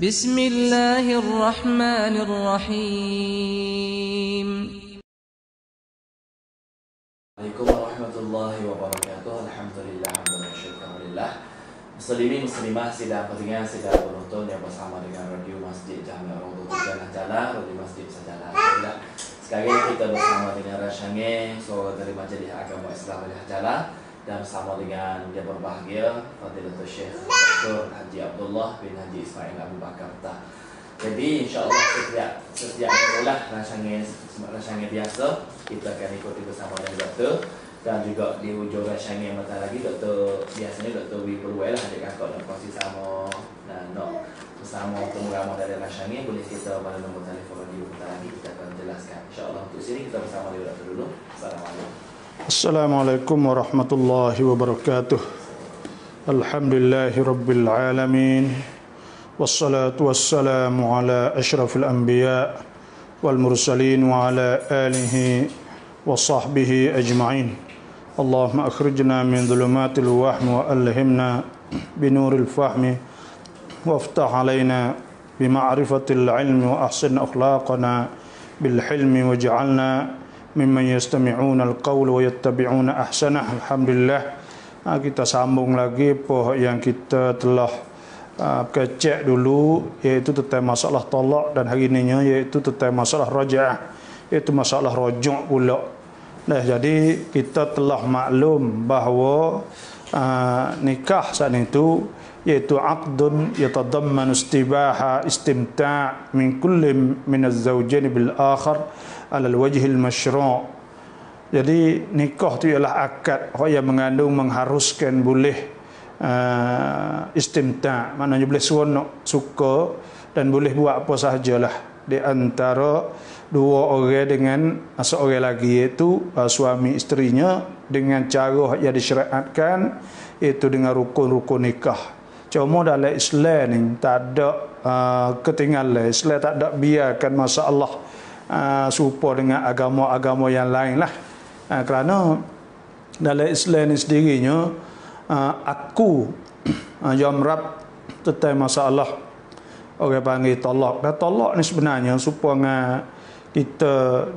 Bismillahirrahmanirrahim. Assalamualaikum warahmatullahi wabarakatuh. Alhamdulillah. Muslimin muslimah sidang pendengar sidang penonton yang bersama dengan Radio Masjid Jami' Raudhatul Jannah, Radio Masjid Sajalah. Alhamdulillah. Sekali lagi kita bersama dengan Rasyange, seorang dari Majelis Agama Islam Al-Hajalah, dan bersama dengan yang berbahagia Fadilatul Syekh Dr. Haji Abdullah bin Haji Ismail Abu Bakar Tah. Jadi insyaAllah setiap minggulah Rasyange biasa kita akan ikuti bersama dengan Doktor. Dan juga di hujung Rasyange yang datang lagi biasanya Dr. Wi Perwell lah, adik kakak nak kongsi sama dan nak bersama temu-temu dari Rasyange. Boleh kita pada nombor telefon radio kita lagi, kita akan jelaskan insyaAllah. Untuk sini kita bersama dengan Doktor dulu. Assalamualaikum. Assalamualaikum warahmatullahi wabarakatuh. Alhamdulillahi rabbil alamin. Wassalatu wassalamu ala ashrafil anbiya wal mursalin wa ala alihi wa sahbihi ajma'in. Allahumma akhrijna min dhulumatil wahmi wa alhimna binuril fahmi waftah alaina bima'rifatil ilmi wa ahsin akhlaqana bil hilmi waj'alna mimman yastami'una al-qawl wa yattabi'una ahsanah. Alhamdulillah, kita sambung lagi apa yang kita telah kecek dulu, iaitu tentang masalah talak, dan hari ininya iaitu tentang masalah raja'ah, iaitu masalah rujuk pula. Nah, jadi kita telah maklum bahawa nikah saat itu iaitu aqdun yatadammanu istibaha istimta' min kulli min az-zawjain bil akhar ala al-wajh al-mashru'. Jadi nikah itu ialah akad yang mengandung mengharuskan boleh istimta', maknanya boleh seronok, suka, dan boleh buat apa sahajalah di antara dua orang dengan seorang lagi, iaitu suami isterinya, dengan cara yang disyariatkan, iaitu dengan rukun-rukun nikah. Cuma dalam Islam ni tak ada ketinggalan. Islam tak ada biarkan masalah serupa dengan agama-agama yang lain lah. Kerana dalam Islam ni sendirinya aku jamrab tentang masalah orang panggil talak. Dan talak ni sebenarnya supaya kita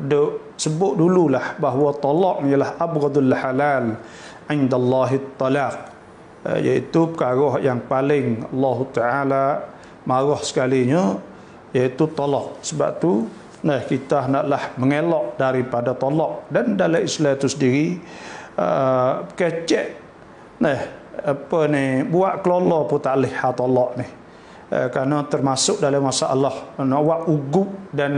sebut dululah bahawa talak ni ialah abghadul halal indallahi talaq, iaitu perkara yang paling Allah Ta'ala marah sekalinya, iaitu talak. Sebab tu kita naklah mengelak daripada talak. Dan dalam Islam itu sendiri kecek buat kelola pun tak boleh talak ni. Kerana termasuk dalam masalah nak buat ugub dan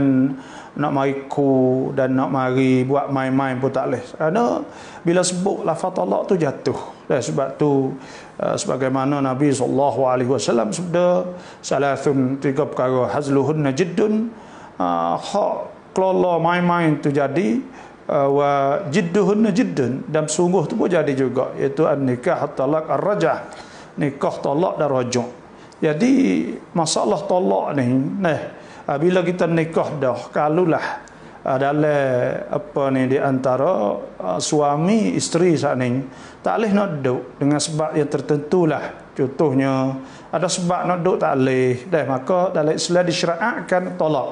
nak mari ku dan nak mari buat main-main pun tak boleh. Kerana bila sebut lafaz talak tu jatuh. Sebab tu sebagaimana Nabi SAW sabda, salasun, tiga perkara, hazluhunna jiddun, hak kelola main-main tu jadi, wa jidduhunna jiddun, dan sungguh tu pun jadi juga, iaitu an-nikah talak ar-rajah, nikah talak dan rajuk. Jadi masalah talak ni, bila kita nikah dah, kalulah dalam di antara suami isteri saat ni tak boleh nak duduk dengan sebab yang tertentu lah. Contohnya ada sebab nak duduk tak boleh, maka dalam Islam disyariatkan talak.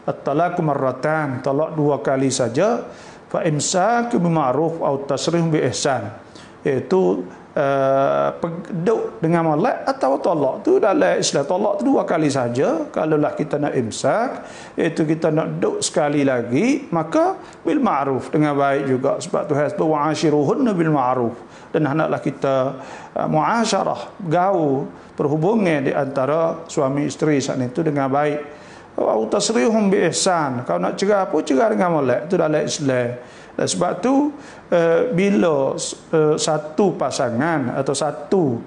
At-talaqu marratan, talak dua kali saja. Fa imsaku bima'ruf atau tasrih bi ihsan, iaitu duduk dengan malak atau tolak. Tu dalam Islam tolak tu dua kali saja. Kalaulah kita nak imsak, iaitu kita nak duduk sekali lagi, maka bil ma'ruf, dengan baik juga. Sebab tu hasbu wa'ashiruhunna bil ma'ruf, dan hendaklah kita muasyarah, gaul, perhubungan di antara suami isteri saat itu dengan baik. Wa tasrihum bi ihsan, kalau nak cerai apa, cerai dengan molek. Itu dalam Islam. Dan sebab tu bila satu pasangan atau satu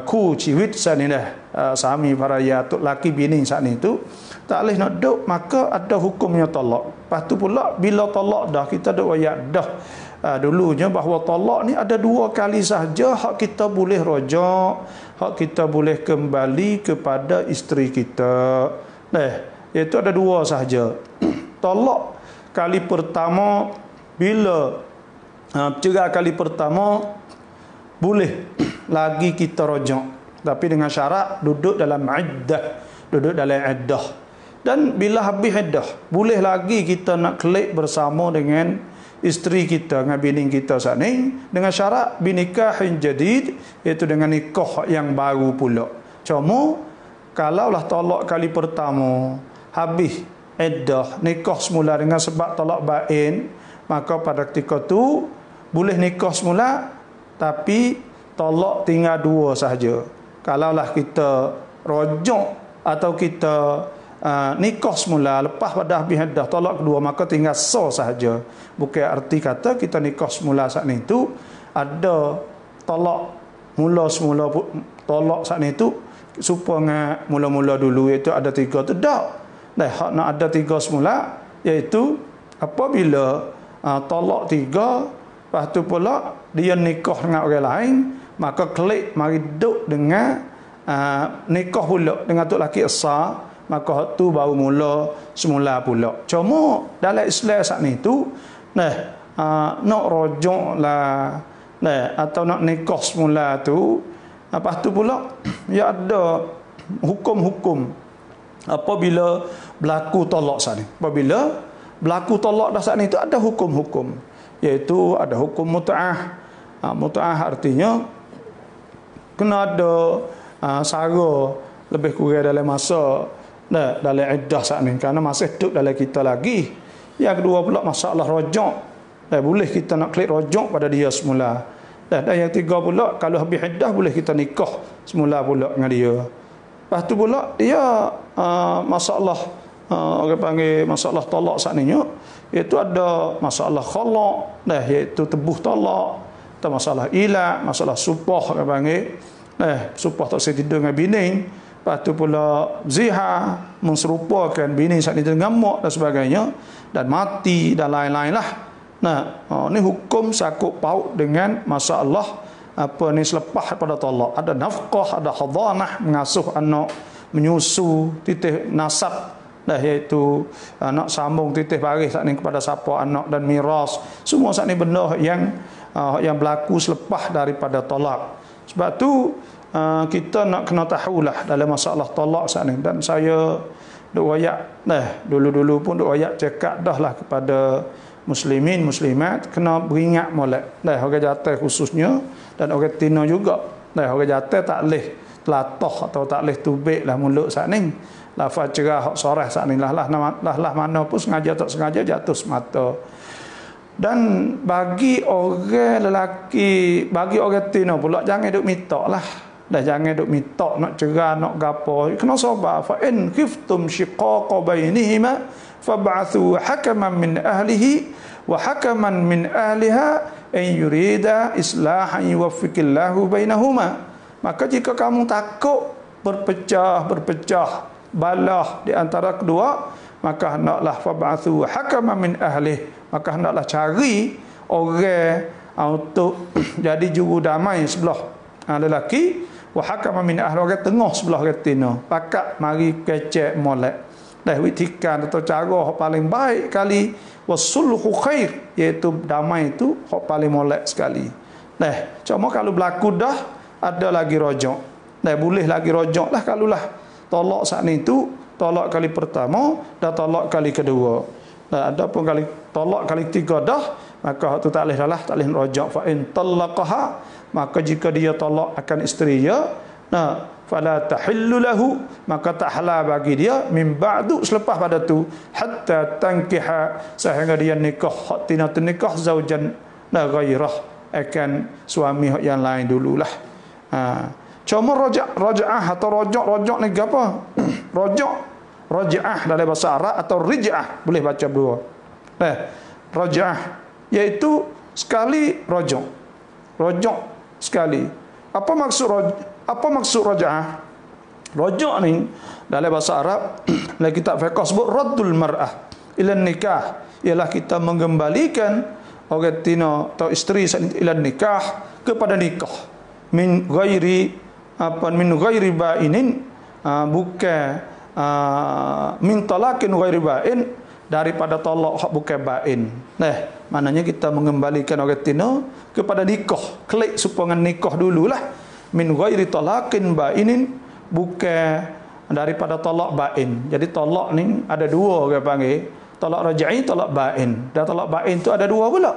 ku ciwit saat ni suami paraya tu laki bini saat ni tu tak boleh nak duduk, maka ada hukumnya talak. Lepas tu pula bila talak dah, kita duk ayat dah dulunya bahawa talak ni ada dua kali sahaja hak kita boleh rojak, hak kita boleh kembali kepada isteri kita. Iaitu ada dua sahaja. Talak kali pertama, bila cerai kali pertama boleh lagi kita rojak, tapi dengan syarat duduk dalam iddah, duduk dalam iddah. Dan bila habis iddah, boleh lagi kita nak klik bersama dengan isteri kita, dengan bini kita saat ni, dengan syarat binikahin jadid, iaitu dengan nikah yang baru pula. Cuma kalaulah tolak kali pertama habis iddah, nikah semula dengan sebab tolak bain, maka pada ketika tu boleh nikah semula tapi tolak tinggal 2 sahaja. Kalaulah kita rojok atau kita nikah semula lepas pada habis iddah tolak kedua, maka tinggal sah sahaja. Bukan arti kata kita nikah semula saat ni tu ada tolak mula-semula tolak saat ni tu supaya mula-mula dulu iaitu ada 3 tu tak. Dah hak nak ada 3 semula iaitu apabila tolak 3, lepas tu pula dia nikah dengan orang lain, maka klik mari duduk dengan nikah pula dengan tok laki asal, maka tu baru mula semula pula. Cuma dalam Islam saat ni tu nak rojok lah atau nak nikah semula tu, lepas tu pula ya ada hukum-hukum apabila berlaku tolak saat ni. Apabila berlaku tolak dah saat ni tu ada hukum-hukum, iaitu ada hukum mut'ah. Mut'ah artinya kena ada sara lebih kurang dalam masa dalam iddah saat ni, kerana masih duduk dalam kita lagi. Yang kedua pula masalah rojok, boleh kita nak klik rojok pada dia semula. Dan yang tiga pula kalau habis iddah boleh kita nikah semula pula dengan dia. Lepas tu pula dia masalah orang panggil masalah talak saat ni, iaitu ada masalah khalaq, iaitu tebuh talak, atau masalah ilat, masalah supah orang panggil, supah tak saya tidur dengan bini. Lepas tu pula zihar, menserupakan bini saat ni dengan mak dan sebagainya, dan mati dan lain-lain lah. Ni hukum sakut paut dengan masalah apa ni selepas pada talak. Ada nafkah, ada hadanah, mengasuh anak, menyusu, titih nasab, iaitu nak sambung titih baris saat ni kepada siapa anak, dan miras. Semua saat ni benda yang berlaku selepas daripada talak. Sebab tu kita nak kena tahulah dalam masalah talak saat ni. Dan saya duk wayak dulu-dulu pun duk wayak cakap dah lah kepada muslimin muslimat kena beringat molek orang jatuh khususnya, dan orang tina juga. Orang jatuh tak leh telatah atau tak leh tubik lah mulut saat ni. Lafaz cerah hak sorah saat ni lah mana pun sengaja tak sengaja jatuh semata. Dan bagi orang lelaki, bagi orang tina pula jangan duk minta lah. Jangan duk minta nak cerah nak gapo. Kena sabar. Fa in khiftum shiqaqa bainihima fab'athu hakaman min ahlihi wa hakaman min ahliha in yurida islahan yuwaffiqillahu bainahuma. Maka jika kamu takut berpecah balah di antara kedua, maka hendaklah fab'athu hakaman min ahlihi, maka hendaklah cari orang untuk jadi juru damai sebelah lelaki, wa hakaman min ahli, orang tengah sebelah retina, pakat mari kecek molek. Witikan atau cara paling baik kali wasulhu khair, iaitu damai itu hak paling molek sekali. Cuma kalau berlaku dah ada lagi rojok, boleh lagi rojok lah. Kalau lah tolak saat ni tu tolak kali pertama dan tolak kali kedua, ada pun kali tolak kali tiga dah, maka tu tak boleh dah, tak boleh rojok. Fa in talaqaha, maka jika dia tolak akan isteri dia, fala tahillu lahu, maka tak halal bagi dia min ba'du, selepas pada tu, hatta tankiha, sehingga dia nikah hak tina nikah zaujan ghairah, akan suami yang lain dululah. Cuma raja'ah atau rojok ni apa? Raja'ah dalam bahasa Arab atau rij'ah, boleh baca dua. Raja'ah iaitu sekali rojok sekali. Apa maksud raja'ah? Rojok ni dalam bahasa Arab dalam kitab fiqh sebut raddul mar'ah ila nikah, ialah kita mengembalikan orang tina atau isteri ila nikah, kepada nikah, min ghairi ba'inin, bukan min talakin ghairi ba'in, daripada talak hak bukan ba'in. Maknanya kita mengembalikan orang tina kepada nikah, klik supaya nikah dululah, min ghairi talakin ba'inin, bukan daripada talak bain. Jadi talak ni ada dua orang panggil. Talak raj'i, talak bain. Dan talak bain tu ada dua pula.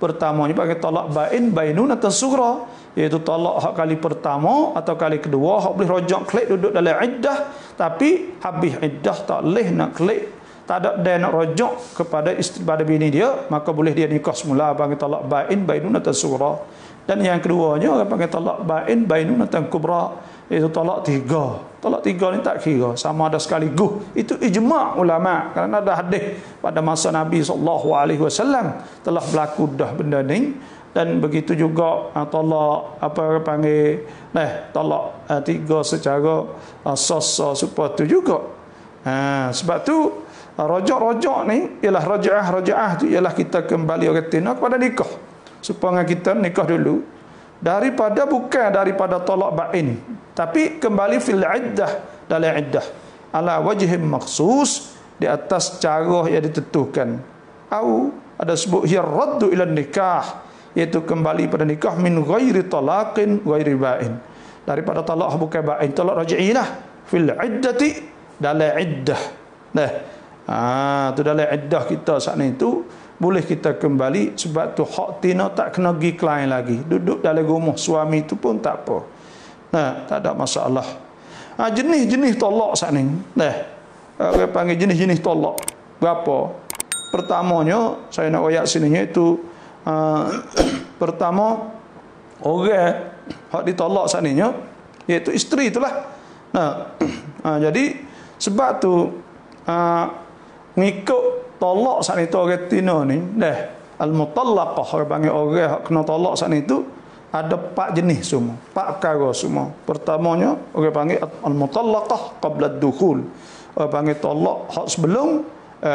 Pertamanya panggil talak bain, bainunatan sughra, iaitu talak hak kali pertama atau kali kedua hak boleh rojak klik duduk dalam iddah, tapi habis iddah tak boleh nak klik, tak ada dia nak rojak kepada isteri pada bini dia, maka boleh dia nikah semula, panggil talak bain, bainunatan sughra. Dan yang keduanya orang panggil talak bain, bainunatan kubra, iaitu talak tiga. Talak tiga ni tak kira sama ada sekaligus. Itu ijma' ulama, kerana ada hadis pada masa Nabi SAW telah berlaku dah benda ni. Dan begitu juga talak apa orang panggil talak tiga secara sah supaya tu juga. Sebab tu rojak-rojak ni ialah raja'ah tu ialah kita kembali orang tina kepada nikah. Supaya kita nikah dulu bukan daripada talak bain, tapi kembali fil iddah, dalam iddah ala wajhin makhsus, di atas cara yang ditentukan. Au ada sebut hiya raddu ila nikah, iaitu kembali pada nikah min ghairi talaqin ghairi bain, daripada talak bukan bain, talak raj'i lah, fil iddati, dalam iddah. Tu dalam iddah kita saat ni tu boleh kita kembali, sebab tu hak tina tak kena pergi klaim lagi, duduk dalam rumah suami tu pun tak apa. Tak ada masalah. Jenis-jenis tolak saat ni. Orang panggil jenis-jenis tolak. Berapa? Pertamanya saya nak ayat sini iaitu pertama orang hak ditolak saat ni iaitu isteri itulah. Jadi sebab tu ngikut tolak saat itu orang tina ni al-mutallaqah, orang panggil orang kena tolak saat itu ada 4 jenis semua, 4 perkara semua. Pertamanya orang panggil al-mutallaqah qabla ad-dukhul, orang panggil tolak hak sebelum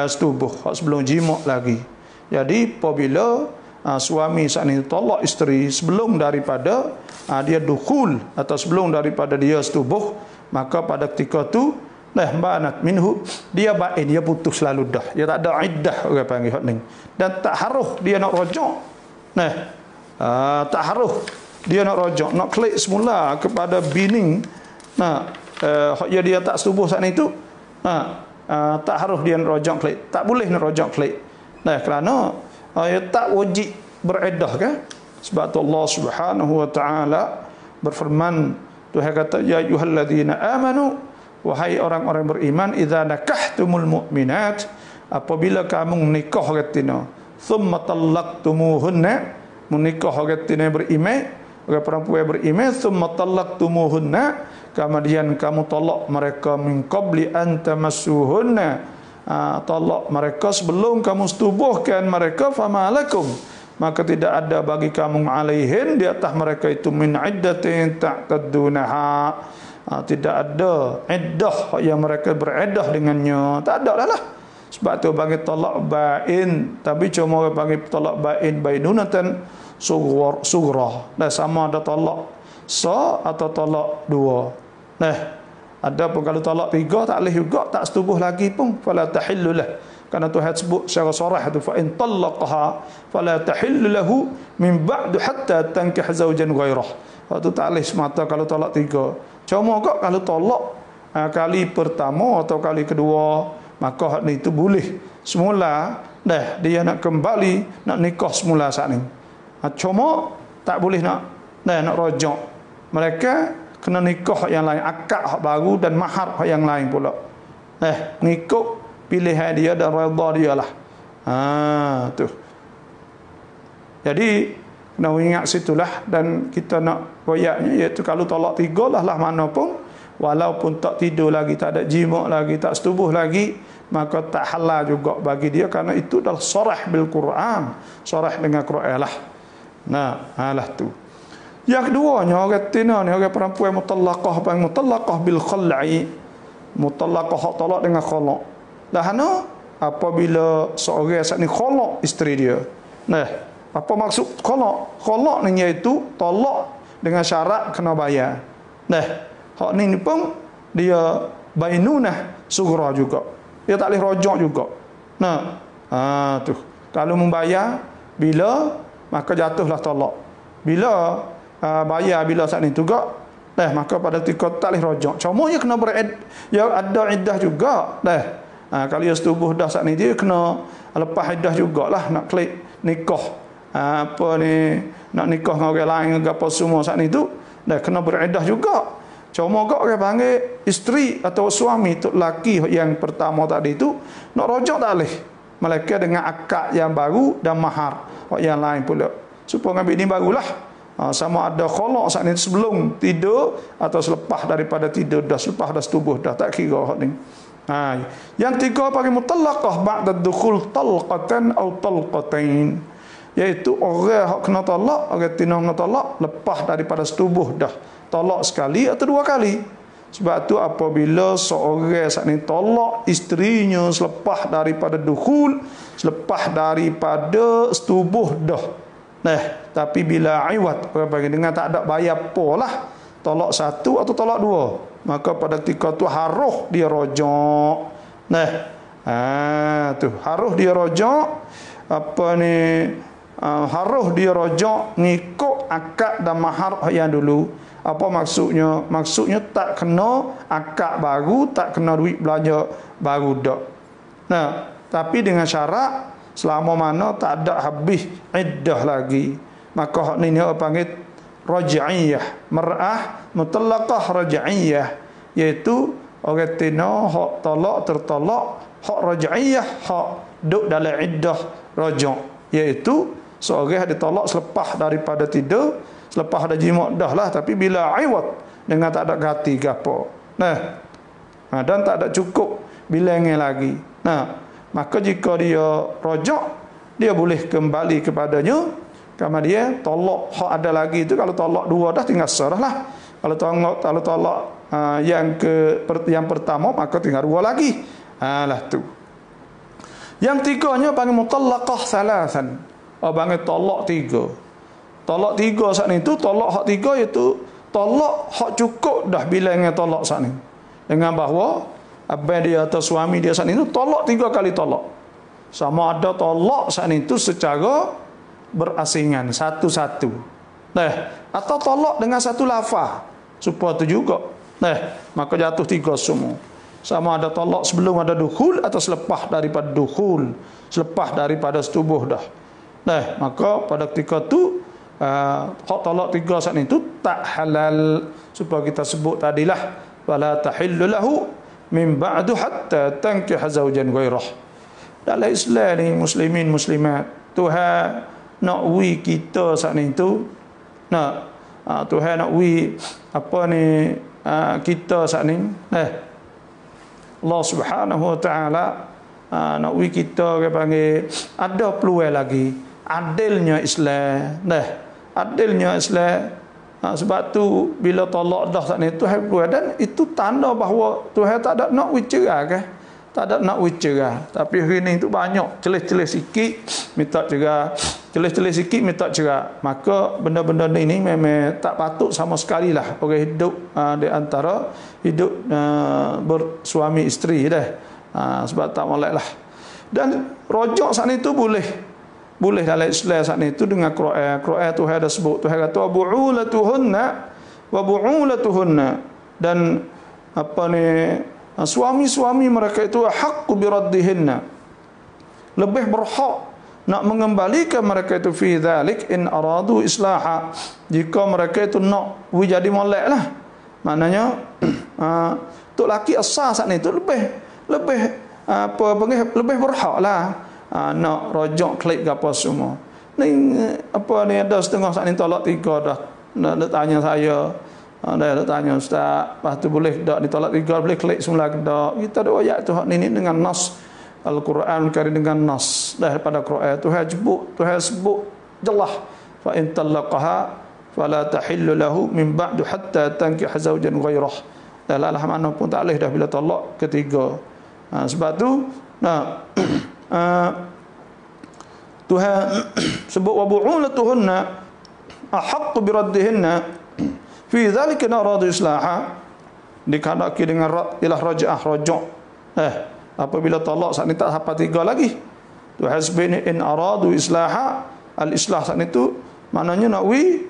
setubuh, hak sebelum jima' lagi. Jadi apabila suami saat ini tolak isteri sebelum daripada dia dukhul atau sebelum daripada dia setubuh, maka pada ketika tu banat minhu, dia bain, dia putus lalu dah, dia tak ada iddah orang panggil hak ni. Dan tak harus dia nak rojak, tak harus dia nak rojak, nak klik semula kepada bini hak dia tak setubuh saat itu, tak harus dia nak rojak klik, tak boleh nak rojak klik. Kerana dia tak wajib beriddah kan. Sebab tu Allah Subhanahu wa taala berfirman, Tuhan kata ya ayyuhalladzina amanu, wahai orang-orang beriman, idza nakahtumul mu'minat, apabila kamu menikah retina, thumma talaqtumuhunna, menikah retina beriman, orang perempuan beriman, thumma talaqtumuhunna, kemudian kamu tolak mereka min qabli an tamassuhunna, tolak mereka sebelum kamu setubuhkan mereka, famalakum, maka tidak ada bagi kamu alaihin, di atas mereka itu min iddatin ta'taddunaha, tidak ada iddah yang mereka beriddah dengannya, tak ada lah. Sebab tu bagi talak bain, tapi cuma bagi talak bain bainunatan sughra. Sama ada talak sa atau talak dua. Ada pun kalau talak 3 tak boleh juga, tak setubuh lagi pun, fala tahillu lah. Karena Tuhan sebut secara sarah tu, fa in talaqaha fala tahillu lahu min ba'du hatta tankih zawjan ghairah. Waktu tak boleh semata kalau talak 3. Cuma kok kalau tolak kali pertama atau kali kedua, maka hak ni itu boleh semula dia nak kembali, nak nikah semula saat ni. Cuma tak boleh nak rojak. Mereka kena nikah yang lain, akad hak baru dan mahar hak yang lain pula. Ngikut pilihan dia dan redha dia lah. Tu. Jadi kena ingat situlah, dan kita nak koyaknya iaitu kalau tolak 3 lah mana pun, walaupun tak tidur lagi, tak ada jima' lagi, tak setubuh lagi, maka tak halal juga bagi dia, kerana itu adalah sarah bil Quran, sarah dengan Quran lah. Lah tu. Yang keduanya orang tina ni, orang perempuan mutallaqah bil khal'i, mutallaqah hak tolak dengan khala'. Dahana apabila seorang saat ni khala' isteri dia. Apa maksud khala'? Khala' ni iaitu tolak dengan syarat kena bayar. Hak ni pun dia bainunah sughra juga. Dia tak boleh rojak juga. Tu. Kalau membayar bila, maka jatuhlah tolak. Bila bayar bila saat ni juga, maka pada ketika tak boleh rojak. Cuma dia kena ya ada iddah juga. Kalau dia setubuh dah saat ni dia kena lepas iddah jugalah nak klik nikah. Apa ni nak nikah dengan orang lain ke apa semua saat ni tu kena beriddah juga. Cuma kau orang panggil isteri atau suami tu lelaki yang pertama tadi tu nak rojak tak boleh. Malaikat dengan akad yang baru dan mahar yang lain pula. Supaya ngambil ni barulah. Sama ada kholak saat ni sebelum tidur atau selepas daripada tidur dah, selepas dah setubuh dah, tak kira hak ni. Yang tiga panggil mutallaqah ba'da dukhul talqatan atau talqatain, iaitu orang hak kena talak, orang tina kena talak lepas daripada setubuh dah, talak sekali atau dua kali. Sebab tu apabila seorang saat ni tolak isterinya selepas daripada dukhul, selepas daripada setubuh dah, tapi bila iwat, orang bagi dengan tak ada bayar polah, tolak satu atau tolak dua, maka pada ketika tu harus dia rojak. Tu harus dia rojak. Harus dia rojak ngikut akad dan mahar yang dulu. Apa maksudnya? Maksudnya tak kena akad baru, tak kena duit belanja baru dak. Tapi dengan syarat selama mana tak ada habis iddah lagi, maka hak ni dia panggil raj'iyah, mar'ah mutallaqah raj'iyah, iaitu orang tina hak talak tertalak, hak raj'iyah hak duk dalam iddah rajak, iaitu seorang ditolak selepas daripada tidur, selepas ada jima' dah lah, tapi bila iwat dengan tak ada ganti ke apa. Dan tak ada cukup bilangnya lagi. Maka jika dia rojak, dia boleh kembali kepadanya. Karena dia tolak hak ada lagi itu, kalau tolak dua dah tinggal serah lah. Kalau tolak yang pertama maka tinggal dua lagi. Lah tu. Yang tiganya panggil mutallaqah salasan. Panggil tolak tiga. Tolak tiga saat ni tu, tolak hak tiga iaitu tolak hak cukup dah bilangnya tolak saat ni. Dengan bahawa abang dia atau suami dia saat ni tu tolak tiga kali tolak. Sama ada tolak saat ni tu secara berasingan satu-satu. Atau tolak dengan satu lafaz. Supaya tu juga. Maka jatuh tiga semua. Sama ada tolak sebelum ada dukhul atau selepas daripada dukhul, selepas daripada setubuh dah. Maka pada ketika tu hak talak tiga saat itu tak halal. Supaya kita sebut tadilah, wala tahillu lahu min ba'du hatta tankih zawjan ghairah. Dalam Islam ni muslimin muslimat, Tuhan nak wi kita saat itu, Tuhan nak wi kita saat ni, Allah Subhanahu wa taala nak wi kita ke panggil ada peluang lagi. Adilnya Islam. Adilnya Islam. Sebab tu bila tolak dah saat ni Tuhan peluang, dan itu tanda bahawa Tuhan tak ada nak wi cerai ke? Tak ada nak wi cerai. Tapi hari ni tu banyak celah-celah sikit minta cerai. Celah-celah sikit minta cerai. Maka benda-benda ni memang tak patut sama sekali lah orang hidup di antara hidup bersuami isteri dah. Sebab tak molek lah. Dan rojak saat ni tu boleh dalam Islam saat ni tu dengan Quran. Quran tu ada sebut, Tuhan kata bu'ulatuhunna wa bu'ulatuhunna, dan suami-suami mereka itu haqqu biraddihinna, lebih berhak nak mengembalikan mereka itu fi dzalik in aradu islaha, jika mereka itu nak jadi molek lah. Maknanya tok laki asal saat ni tu lebih berhak lah nak rojak klik ke apa semua. Ni ada setengah saat ni tolak tiga dah. Dia tanya saya, dia tanya ustaz, lepas tu boleh tak ditolak tiga, boleh klik semula ke tak? Kita ada ayat tu ni dengan nas Al-Quran Karim, dengan nas daripada Quran. Tuhan sebut jelas, fa in talaqaha fala tahillu lahu min ba'du hatta tankih zawjan ghairah. Dalam mana pun tak boleh dah bila tolak ketiga. Sebab tu Tuhan sebut wa bu'ulatuhunna ahaqqu biraddihinna fi dzalika naradu islaha, dikandaki dengan ilah raj'ah rajak. Apabila talak saat ni tak sampai tiga lagi, Tuhan sebut in aradu islaha, al-islah saat ni tu maknanya nak wi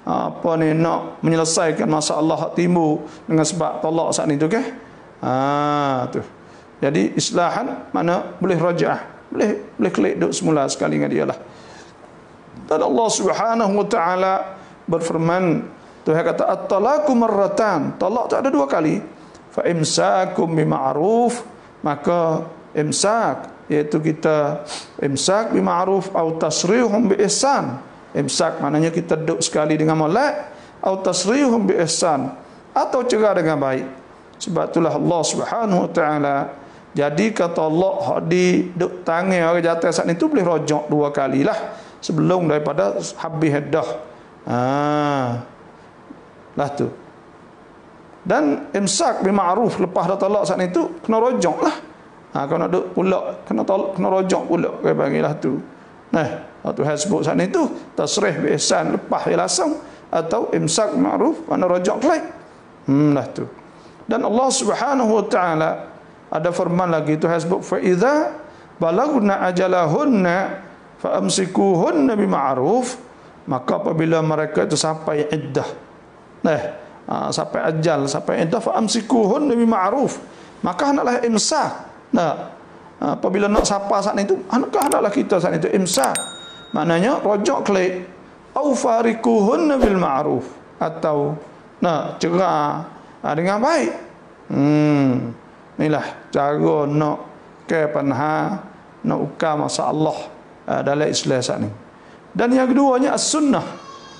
apa ni nak menyelesaikan masalah hak timbul dengan sebab talak saat ni tu ke. Tu. Jadi islahan mana boleh raja'ah, boleh klik duk semula sekali dengan dia lah. Dan Allah Subhanahu wa taala berfirman, Tuhan kata at-talaqu marratan, talak tak ada 2 kali. Fa imsakum bima'ruf, maka imsak iaitu kita imsak bima'ruf atau tasrihum biihsan. Imsak maknanya kita duduk sekali dengan molek, atau tasrihum biihsan, atau cerah dengan baik. Sebab itulah Allah Subhanahu wa taala jadi kata Allah hak di duk tangan orang jatuh saat itu boleh rojak 2 kali lah sebelum daripada habis iddah. Lah tu. Dan imsak bima'ruf lepas dah talak saat itu kena rojak lah. Kalau nak duk pula kena talak, kena rojak pula dia panggil lah tu. Tuhan sebut saat itu tasrih bi ihsan lepas dia langsung, atau imsak ma'ruf mana rojak kelak. Lah tu. Dan Allah Subhanahu wa taala ada firman lagi Tuhan sebut fa idza balagna ajalahunna fa amsikuhunna bima'ruf, maka apabila mereka itu sampai iddah. Sampai ajal, sampai iddah fa amsikuhunna bima'ruf, maka hendaklah imsak. Apabila nak sapa saat itu, hendaklah kita saat itu imsak. Maknanya rojak kelak au farikuhunna bil ma'ruf, atau cerah dengan baik. Inilah cara nak ke panha nak ukam masalah dalam Islam saat ni. Dan yang keduanya as-sunnah.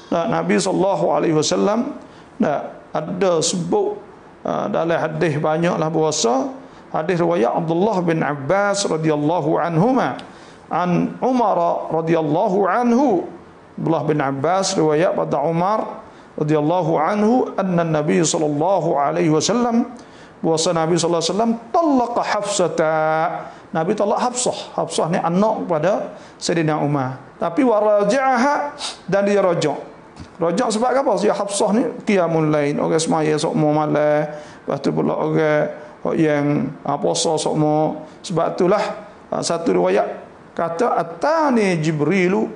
Nabi SAW ada sebut dalam hadis banyaklah puasa. Hadis riwayat Abdullah bin Abbas radhiyallahu anhuma an Umar radhiyallahu anhu. Abdullah bin Abbas riwayat pada Umar radhiyallahu anhu anna Nabi sallallahu alaihi wasallam, bahwa Nabi sallallahu alaihi wasallam talaqa Hafsata. Nabi talak Hafsah. Hafsah ni anak kepada Sayyidina Umar. Tapi waraja'aha, dan dia rajak. Rajak sebab apa? Dia Hafsah ni qiyamul lain, orang semaya sokmo malam, lepas tu pula orang yang puasa sokmo. Sebab itulah satu riwayat kata atani Jibril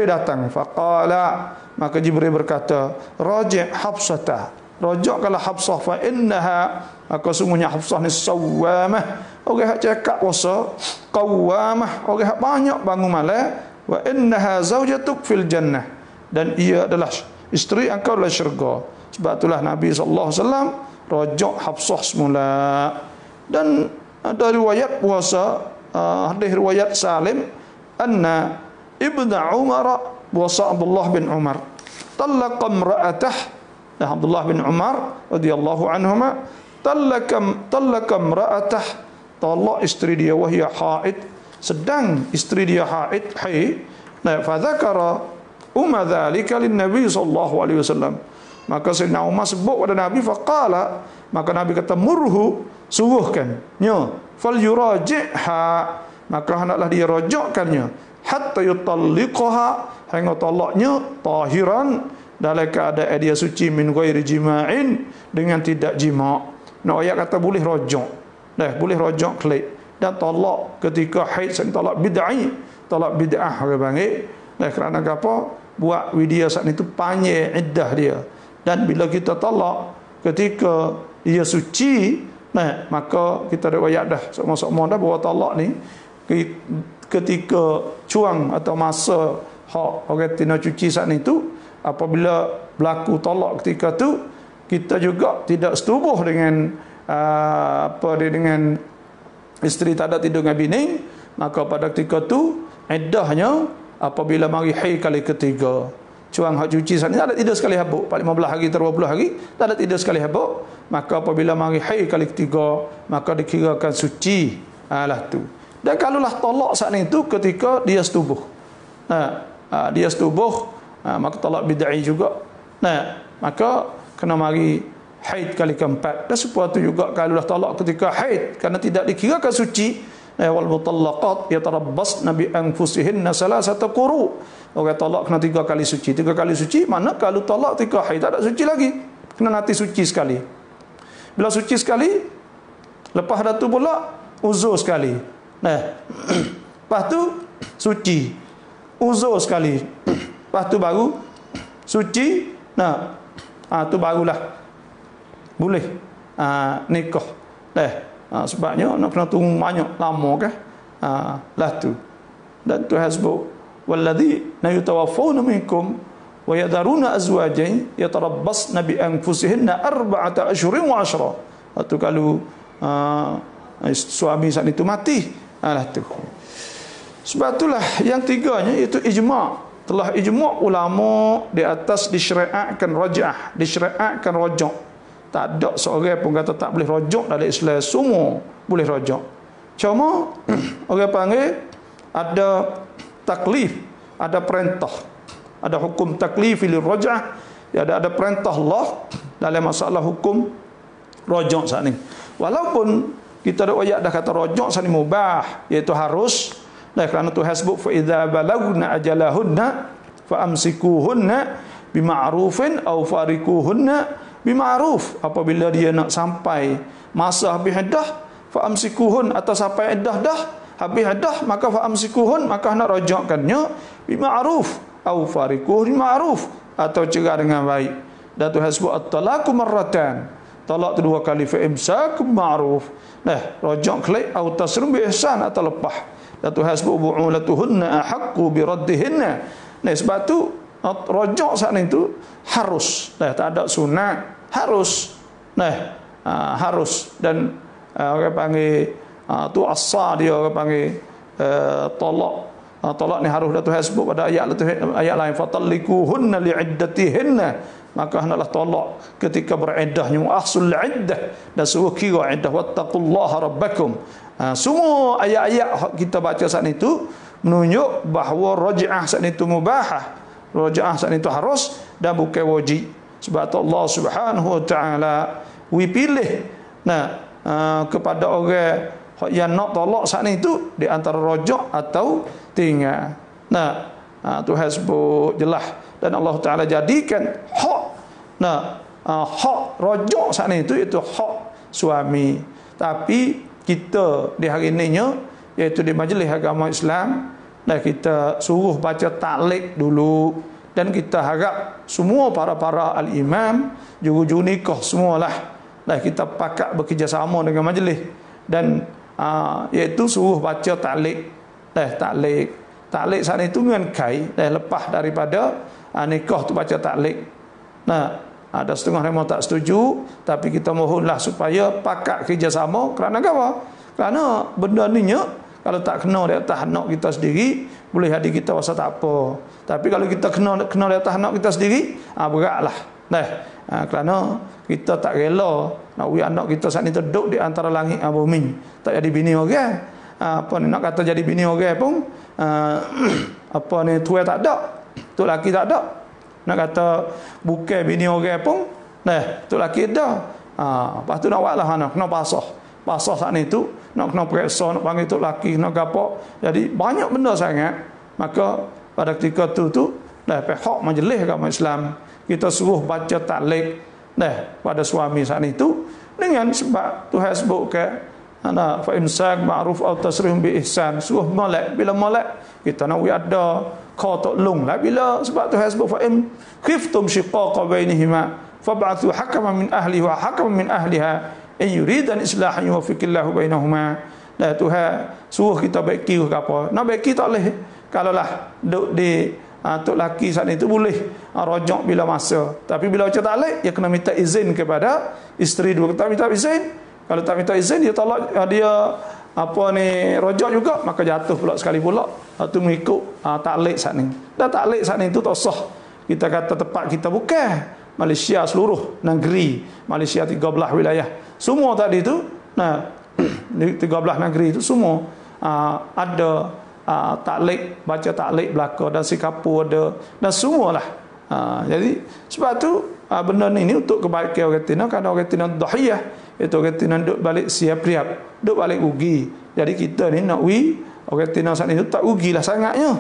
datang faqala, maka Jibril berkata raji' Hafsata, rajaklah Hafsah fa innaha, maka sungguhnya Hafsah ni sawamah, orang hak cakap puasa, qawamah, orang hak banyak bangun malam, wa innaha zawjatuk fil jannah, dan ia adalah isteri engkau dalam syurga. Sebab itulah Nabi sallallahu alaihi wasallam rajak Hafsah semula. Dan ada riwayat puasa, hadis riwayat Salim anna Ibn Umar, puasa Abdullah bin Umar talaqa imra'atah. Abdullah bin Umar radhiyallahu anhuma talaqa imra'atah, talak isteri dia wahia haid, sedang isteri dia haid. Fa dzakara umma dzalika lin Nabi sallallahu alaihi wasallam, maka Sayyidina Umar sebut pada Nabi, faqala, maka Nabi kata murhu, suruhkan nya, fal yuraji'ha, maka hendaklah dia rajakkannya, hatta yutalliqaha, hingga talaknya tahiran, dalam keadaan dia suci, min ghairi jima'in, dengan tidak jima'. Nak ayat kata boleh rajak, boleh rajak kelak. Dan talak ketika haid, talak bid'ah orang panggil. Kerana apa? Buat widya saat itu panjang iddah dia. Dan bila kita talak ketika dia suci, maka kita riwayat dah sama-sama dah bahawa talak ni ketika cuang atau masa hak orang tina cuci saat itu, apabila berlaku talak ketika tu, kita juga tidak setubuh dengan dengan isteri tak ada tidur dengan bini, maka pada ketika tu iddahnya apabila mari haid kali ketiga. Cuang hak cuci saat ni tak ada tidur sekali habuk, 15 hari atau 20 hari tak ada tidur sekali habuk, maka apabila mari haid kali ketiga, maka dikirakan suci. Lah tu. Dan kalaulah talak saat itu ketika dia setubuh, dia setubuh, maka talak bid'ah juga. Maka kena mari haid kali keempat. Dan supaya tu juga kalaulah talak ketika haid kerana tidak dikirakan suci, wal mutallaqat yatarabbasna bi anfusihinna salasata quru. Orang talak kena 3 kali suci. 3 kali suci, mana kalau talak ketika haid tak ada suci lagi, kena nanti suci sekali. Bila suci sekali, lepas dah tu pula uzur sekali. Lepas tu suci, uzur sekali, lepas tu baru suci, Nah, tu barulah boleh nikah. Sebabnya nak kena tunggu banyak lama kan. Lah tu. Dan Tuhan sebut walladzina yatawaffawna minkum wa yadharuna azwajan yatarabbasna bi anfusihinna arba'ata ashhurin wa 'ashra. Itu kalau suami saat itu mati. Lah tu. Sebab itulah yang tiganya iaitu ijma'. Telah ijma' ulama di atas disyariatkan raj'ah, disyariatkan rajak. Tak ada seorang pun kata tak boleh rajak dalam Islam, semua boleh rajak. Cuma orang panggil ada taklif, ada perintah. Ada hukum taklif lil raj'ah, ada perintah Allah dalam masalah hukum rajak saat ni. Walaupun kita ada ayat dah kata rajak saat ni mubah, iaitu harus. Kerana Tuhan sebut fa idza balagna ajalahunna fa amsikuhunna bima'rufin aw farikuhunna bima'ruf. Apabila dia nak sampai masa habis iddah fa amsikuhun, atau sampai iddah dah habis iddah, maka fa amsikuhun, maka nak rajakkannya bima'ruf aw farikuhun bima'ruf, atau cerai dengan baik. Dan Tuhan sebut at-talaqu marratan, talak tu 2 kali, fa imsakum ma'ruf. Rajak kelak atau tasrim bi ihsan, atau lepah. Dan Tuhan sebut bu'ulatuhunna ahaqqu biraddihinna. Sebab tu rajak saat itu harus. Tak ada sunat, harus. Harus. Dan orang panggil tu asal dia, orang panggil talak. Talak ni harus. Dan Tuhan sebut pada ayat lain fatallikuhunna li'iddatihinna, maka hendaklah tolak ketika bereddahnya, ahsul iddah, dan suruh kira iddah, wattaqullaha rabbakum. Semua ayat-ayat kita baca saat itu menunjuk bahawa raj'ah saat itu mubahah, raj'ah saat itu harus dan bukan wajib. Sebab tu Allah Subhanahu wa taala pilih kepada orang yang nak tolak saat itu di antara rajak atau tinggal. Tuhan sebut jelas, dan Allah Taala jadikan hak hak rajak saat itu hak suami. Tapi kita di hari ininya, iaitu di Majlis Agama Islam, dan kita suruh baca taklid dulu, dan kita harap semua para al-imam, juru-juru nikah semualah, dan kita pakat bekerjasama dengan majlis, dan iaitu suruh baca taklid. Taklid saat itu dengan kai, lepas daripada nikah tu baca taklid. Ada setengah mereka tak setuju, tapi kita mohonlah supaya pakat kerjasama. Kerana apa? Kerana benda ni kalau tak kena di atas anak kita sendiri, boleh jadi kita rasa tak apa. Tapi kalau kita kena di atas anak kita sendiri, beratlah. Kerana kita tak rela nak anak kita saat ni duduk di antara langit dan bumi, tak jadi bini orang. Nak kata jadi bini orang pun tuai tak ada, tu laki tak ada. Nak kata bukan bini orang pun, tu laki dah. Lepas tu nak buat lah, kena pasah saat ni tu, nak kena periksa, nak panggil tu laki, nak apa. Jadi banyak benda sangat. Maka pada ketika tu pihak majlis agama Islam, kita suruh baca taklid pada suami saat itu, dengan sebab Tuhan sebut ke fa imsak ma'ruf atau tasrihum bi ihsan, suruh molek. Bila molek kita nak ada kau tolong lah, bila sebab Tuhan sebut fa in khiftum shiqaqa bainihima fab'athu hakaman min ahlihi wa hakaman min ahliha in yuridan islahan yuwaffiqillahu bainahuma. Tuhan suruh kita baik kira ke apa, nak baik kira tak boleh. Kalaulah duduk di tok laki saat itu boleh rajak bila masa, tapi bila baca taklid dia kena minta izin kepada isteri dua. Kita minta izin, kalau tak minta izin dia tolak, dia rajak juga, maka jatuh pula sekali pula. Itu mengikut taklid saat ni. Dan taklid saat ni itu tak sah. Kita kata tempat kita bukan Malaysia, seluruh negeri Malaysia 13 wilayah semua tadi itu, 13 negeri itu semua ada taklid, baca taklid belaka, dan Singapura ada, dan semualah. Jadi sebab tu benda ni untuk kebaikan orang Tina. Kerana orang Tina dahiyah, itu orang Tina duduk balik siap-siap, duduk balik rugi. Jadi kita ni nak orang Tina saat ni tak rugilah sangatnya.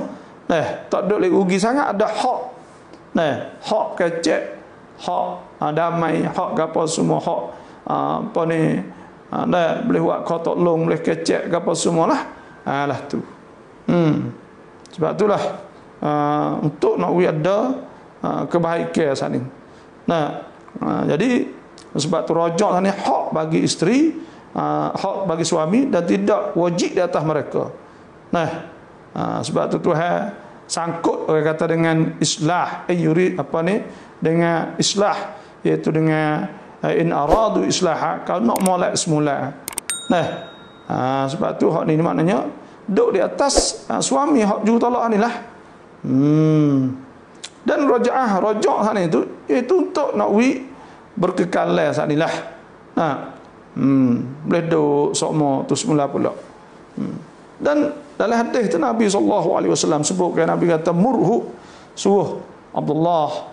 Tak duduk balik rugi sangat, ada hak. Hak kecek, hak damai, hak apa semua, hak boleh buat kau tolong, boleh kecek apa semualah. Lah tu. Sebab itulah untuk nak ada kebaikan saat ni. Nah, jadi sebab tu rajak ni hak bagi isteri, hak bagi suami dan tidak wajib di atas mereka. Nah, sebab tu Tuhan sangkut orang kata dengan islah, yurid apa ni, dengan islah, iaitu dengan in aradu islah, kalau nak molek semula. Nah, sebab tu hak ni maknanya duduk di atas suami hak juru tolak ni lah. Dan rajak sana itu untuk nak berkekalan saat ni lah. Boleh duduk sokmo tu semula pula. Dan dalam hadis tu Nabi SAW sebutkan, Nabi kata murhu, suruh Abdullah,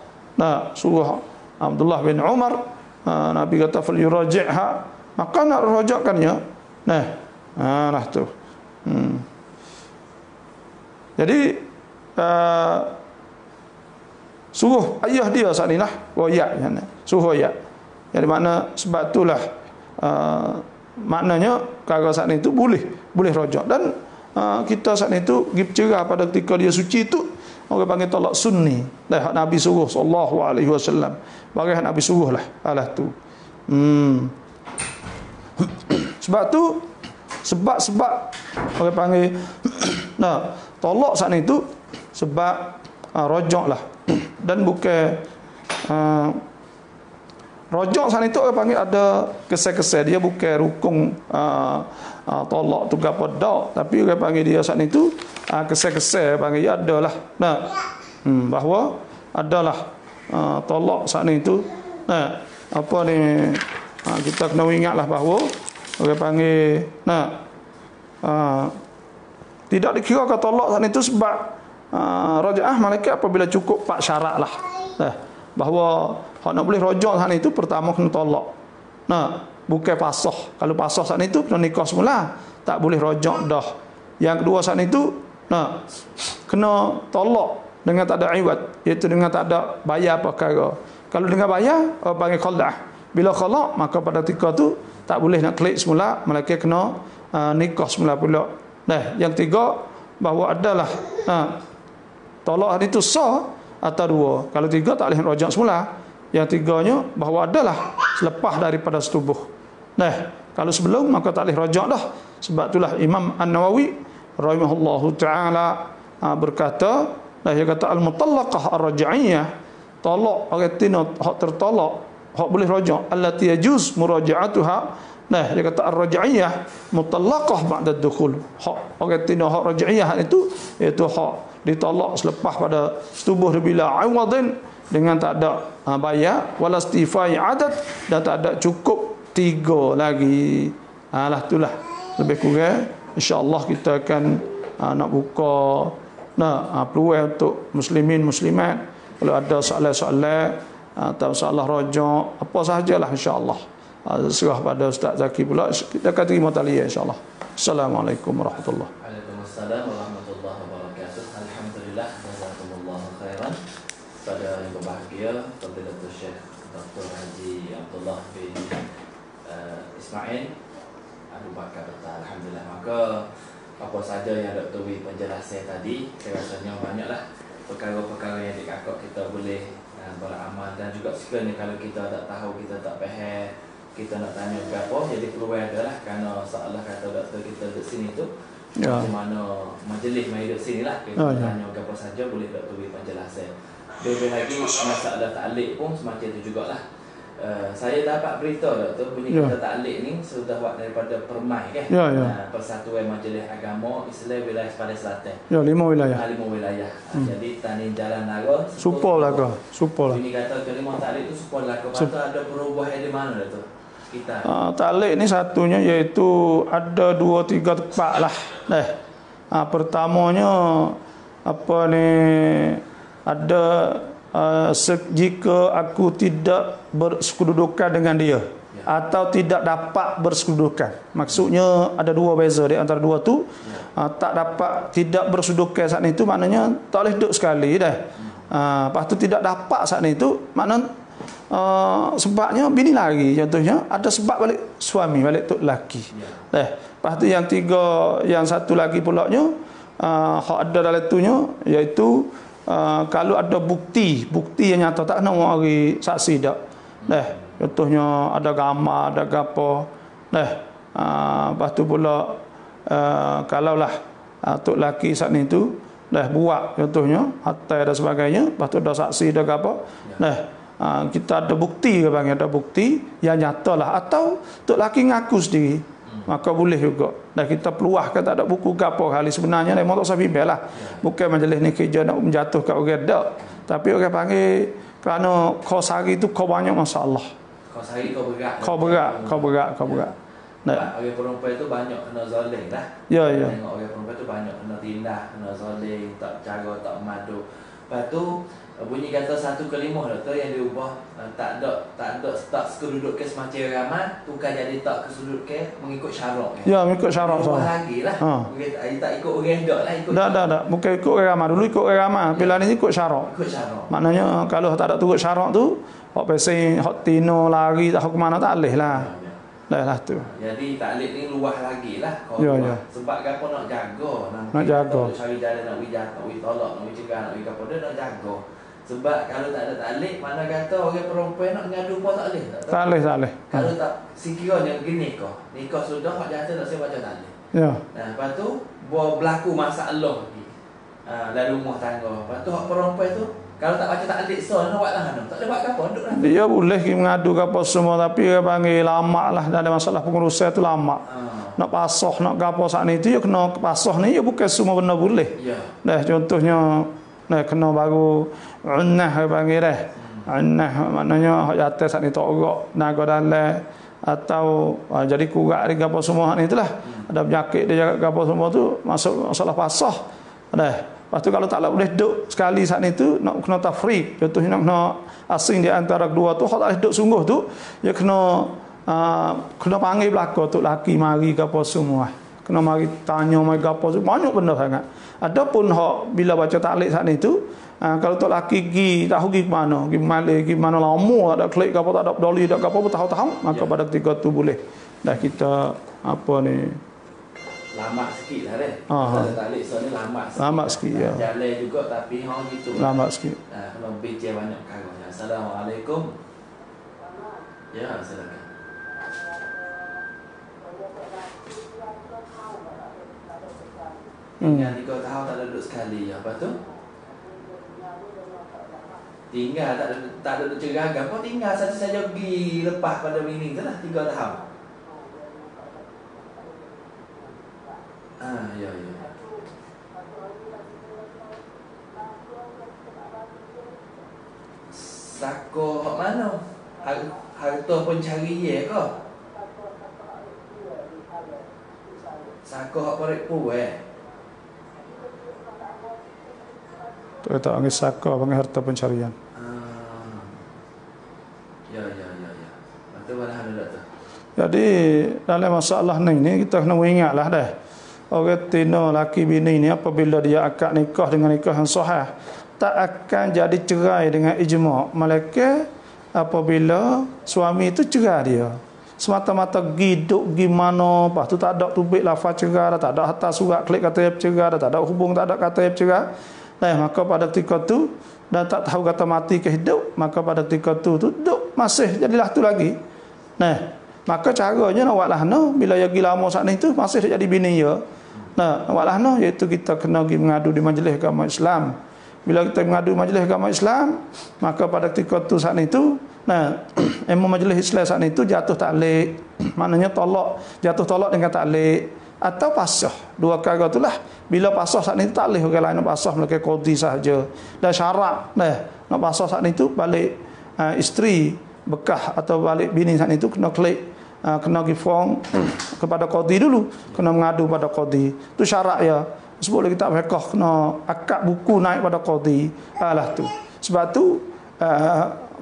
suruh Abdullah bin Umar, Nabi kata fal yuraji'ha, maka nak rajakkannya. Nah tu. Jadi suruh ayah dia saat ni lah royak, suruh royak. Jadi makna sebab itulah maknanya kalau saat ni tu boleh rojak. Dan kita saat ni tu pergi bercerah pada ketika dia suci tu, orang panggil tolak sunni. Dah Nabi suruh sallallahu alaihi wasallam. Bagi Nabi suruh lah alah tu. Sebab tu sebab orang panggil tolak saat ni tu sebab rojak lah. Dan bukan rojak sana itu orang panggil ada kesal-kesal, dia bukan rukun tolak tu apa dak, tapi orang panggil dia sana itu kesal-kesal, panggil ya adalah bahawa adalah tolak sana itu. Apa ni, kita kena ingatlah bahawa orang panggil tidak dikira kata tolak sana itu sebab rajaah malaikat apabila cukup 4 syarat lah. Bahawa hak nak boleh rojak sana itu pertama kena tolak. Bukan pasah. Kalau pasah sana itu kena nikah semula, tak boleh rojak dah. Yang kedua sana itu kena tolak dengan tak ada iwad, iaitu dengan tak ada bayar perkara. Kalau dengan bayar panggil khala'ah. Bila khala' maka pada ketika tu tak boleh nak klik semula, malaikat kena nikah semula pula. Yang tiga bahawa adalah tolak itu sah atau dua. Kalau tiga tak boleh rojak semula. Yang tiganya bahawa adalah selepas daripada setubuh. Kalau sebelum maka tak boleh rojak dah. Sebab itulah Imam An-Nawawi rahimahullahu taala berkata, dia kata al-mutallaqah ar-raj'iyah, talak orang tina hak tertolak hak boleh rojak, allati yajuz muraja'atuha. Dia kata ar-raj'iyah mutallaqah ba'da dukhul. Hak orang tina hak raj'iyah itu iaitu hak ditolak selepas pada setubuh bila awadin, dengan tak ada bayar, wala istifai adat, dan tak ada cukup 3 lagi. Lah itulah lebih kurang insya-Allah kita akan nak buka peluang untuk muslimin muslimat kalau ada soalan-soalan atau masalah rojak apa sahajalah insya-Allah. Serah pada Ustaz Zaki pula, kita akan terima talian insya-Allah. Assalamualaikum warahmatullahi wabarakatuh. Waalaikumsalam warahmatullahi wabarakatuh. Alhamdulillah, jazakumullahu khairan. Pada yang berbahagia, Fadilatul Syekh Dr. Haji Abdullah bin Ismail Abu Bakar. Alhamdulillah. Maka apa saja yang Dr. Wi penjelasan tadi, saya rasanya banyaklah perkara-perkara yang dikakak kita boleh beramal. Dan juga sekiranya kalau kita tak tahu, kita tak faham, kita nak tanya apa, jadi peluang adalah kerana seolah kata doktor kita di sini tu macam mana majlis mai di sini lah, kita tanya apa saja boleh Dr. Wi penjelasan. Lebih lagi masalah ta'liq pun semacam itu jugalah. Saya dapat berita Doktor, bunyi kata ta'liq ni sudah buat daripada Permai kan? Persatuan Majlis Agama Islam Wilayah Sepatan Selatan. 5 wilayah. 5 wilayah. Jadi Tanin Jalan Nara, Supol Laka. Bunyi kata kelima ta'liq itu Supol Laka. Lepas tu ada perubahan di mana Doktor? Kita. Ta'liq ni satunya iaitu ada 2-3 tempat lah. Pertamanya apa ni, ada jika aku tidak bersekududukan dengan dia atau tidak dapat bersekududukan. Maksudnya ada 2 beza di antara 2 tu. Tak dapat, tidak bersekududukan saat itu maknanya tak boleh duduk sekali dah. Lepas tu tidak dapat saat itu maknanya sebabnya bini lagi, contohnya ada sebab balik suami, balik tok lelaki. Lepas tu yang 3, yang satu lagi pulaknya hak ada dalam itunya iaitu kalau ada bukti yang nyata tak kena mari saksi dak. Contohnya ada gambar, ada gapo. Lepas tu pula kalaulah tok laki saat ni tu buat contohnya hatai dan sebagainya, lepas tu ada saksi ada gapo. Kita ada bukti ke bang, ada bukti yang nyatalah, atau tok laki ngaku sendiri. Maka boleh juga. Dan kita peluahkan tak ada buku gapo kali sebenarnya memang tak sabi lah. Bukan majlis ni kerja nak menjatuhkan orang dak. Tapi orang panggil kerana kau sehari tu kau banyak masalah. Kau sehari kau berat. Kau berat. Orang perempuan tu banyak kena zalim lah. Ya. Tengok orang perempuan tu banyak kena tindah, kena zalim, tak cara, tak madu. Lepas tu bunyi kata 1/5 tu yang diubah, tak ada kedudukan semacam ramai, tukar jadi tak kedudukan mengikut syarak. Ya, mengikut syarak sama. Lagi lah. Tak ikut orang dak lah, ikut. Tak. Bukan ikut orang ramai. Dulu ikut orang ramai, bila ni ikut syarak. Ikut syarak. Maknanya kalau tak ada turut syarak tu, hok pesing, hok tino lari tak ke mana tak leh lah. Lah tu. Jadi taklid ni luah lagi lah. Ya. Sebab apa nak jaga. Nak jaga. Cari jalan nak wijat, nak tolak, nak cegah, nak apa dia nak jaga. Sebab kalau tak ada taklid, mana kata orang perempuan nak ngadu pun tak boleh. Tak boleh. Kalau tak sekiranya gini nikah sudah hak jatuh tak saya baca taklid. Ya. Lepas tu berlaku masalah lagi. Dalam rumah tangga. Lepas tu hak perempuan tu kalau tak baca taklid nak buat lah, tak ada buat apa duduk lah. Dia boleh mengadu ke apa semua, tapi dia panggil lama lah, dan ada masalah pengurusan tu lama. Nak pasah, nak gapo saat ni tu ya kena pasah ni ya bukan semua benda boleh. Ya. Contohnya kena baru unnah dia panggil dah. Unnah maknanya hak jatuh saat ni tak gerak naga dalam atau jadi kurat dia gapo semua ni itulah. Ada penyakit dia gapo semua tu masuk masalah pasah. Lepas tu kalau tak boleh duduk sekali saat itu nak kena tafriq, contohnya nak kena asing di antara kedua tu, kalau tak boleh duduk sungguh tu dia kena panggil belaka tu laki mari ke apa semua, kena mari tanya mari ke apa semua, banyak benda sangat. Adapun hak bila baca taklid saat itu kalau tu laki pergi tak pergi ke mana, pergi Malay, pergi mana lama tak ada klik ke apa, tak ada peduli tak ke apa tahu-tahu, maka pada ketika tu boleh dah kita apa ni lama sikit lah deh. Taklid soalnya lama sikit. Ya. Jalan juga tapi gitu. Lama sikit. Kalau bincang banyak karanya. Assalamualaikum. Ya, silakan. Tinggal 3 tahun tak ada duduk sekali. Apa tu? Tinggal tak ada duduk cerai. Apa tinggal satu saja pergi lepas pada bini tu lah 3 tahun. Ya. Sako hak mana? Harta pencari ye ke? Sako hak parik pu Tu tak panggil sako, panggil harta pencarian. Ya. Betul mana ada tu? Jadi dalam masalah ni kita kena ingatlah dah. Orang tino laki bini ni apabila dia akad nikah dengan nikah yang sahih, tak akan jadi cerai dengan ijma'. Malaikat apabila suami itu cerai dia, semata-mata giduk gimana, lepas tu tak ada tubik lafaz cerai, tak ada hantar surat klik kata cerai, tak ada hubung, tak ada kata cerai. Maka pada ketika tu dan tak tahu kata mati ke hidup, maka pada ketika tu duduk masih jadilah tu lagi. Maka caranya nak buat lahna bila dia pergi lama saat ni tu masih jadi bini dia. Nak buat lahna iaitu kita kena pergi mengadu di majlis agama Islam. Bila kita mengadu majlis agama Islam, maka pada ketika tu saat itu emang majlis Islam saat itu jatuh taklid, maknanya jatuh tolak dengan taklid atau pasah. Dua perkara itulah. Bila pasah saat itu tak boleh orang lain nak pasah melainkan qadi sahaja. Dan syarat nak pasah saat itu balik isteri bekah atau balik bini saat itu kena klik, kena pergi form kepada qadi dulu, kena mengadu pada qadi. Itu syarat ya. Sebab kita fiqh kena akad buku naik pada qadi. Tu. Sebab tu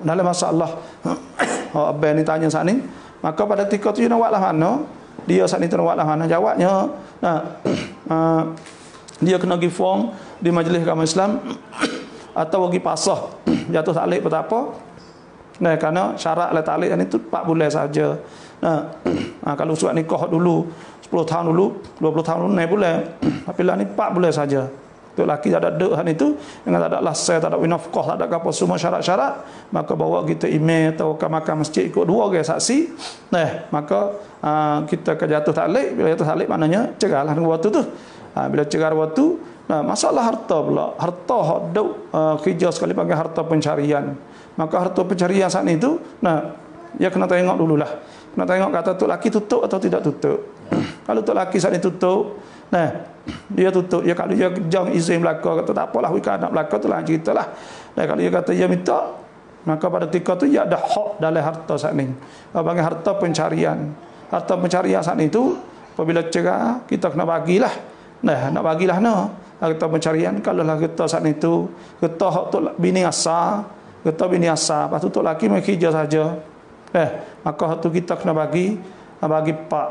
dalam masalah abang ni tanya saat ni, maka pada ketika tu nak buatlah mana? Dia saat ni nak buatlah mana? Jawabnya dia kena pergi form di majlis agama Islam atau pergi pasah jatuh taklid atau apa. Kerana syarat la taklid itu 4 bulan saja. Kalau surat nikah dulu 10 tahun dulu, 20 tahun dulu naik bulan. Tapi lah ni 4 bulan saja. Tok laki tak ada duk hal itu, dengan tak ada lasai, tak ada nafkah, tak ada apa semua syarat-syarat, maka bawa kita email atau ke makan masjid ikut 2 orang saksi. Maka kita akan jatuh taklid. Bila jatuh taklid maknanya cerahlah dengan waktu tu. Bila cerah waktu, masalah harta pula. Harta hak duk kerja sekali panggil harta pencarian. Maka harta pencarian saat itu, ya kena tengok dululah. Kena tengok kata tok laki tutup atau tidak tutup. Kalau tok laki saat ini tutup, dia tutup. Ya kalau dia jang izin belaka, kata tak apalah wika nak belaka tu lah ceritalah. Kalau dia kata dia minta, maka pada ketika tu dia ada hak dalam harta saat ini. Panggil harta pencarian. Harta pencarian saat itu apabila cerah kita kena bagilah. Nak bagilah harta pencarian. Kalau lah kita saat itu kita hak tok bini asal, kita bini asal, lepas tu tok laki mai kerja saja. Maka hak tu kita kena bagi pak.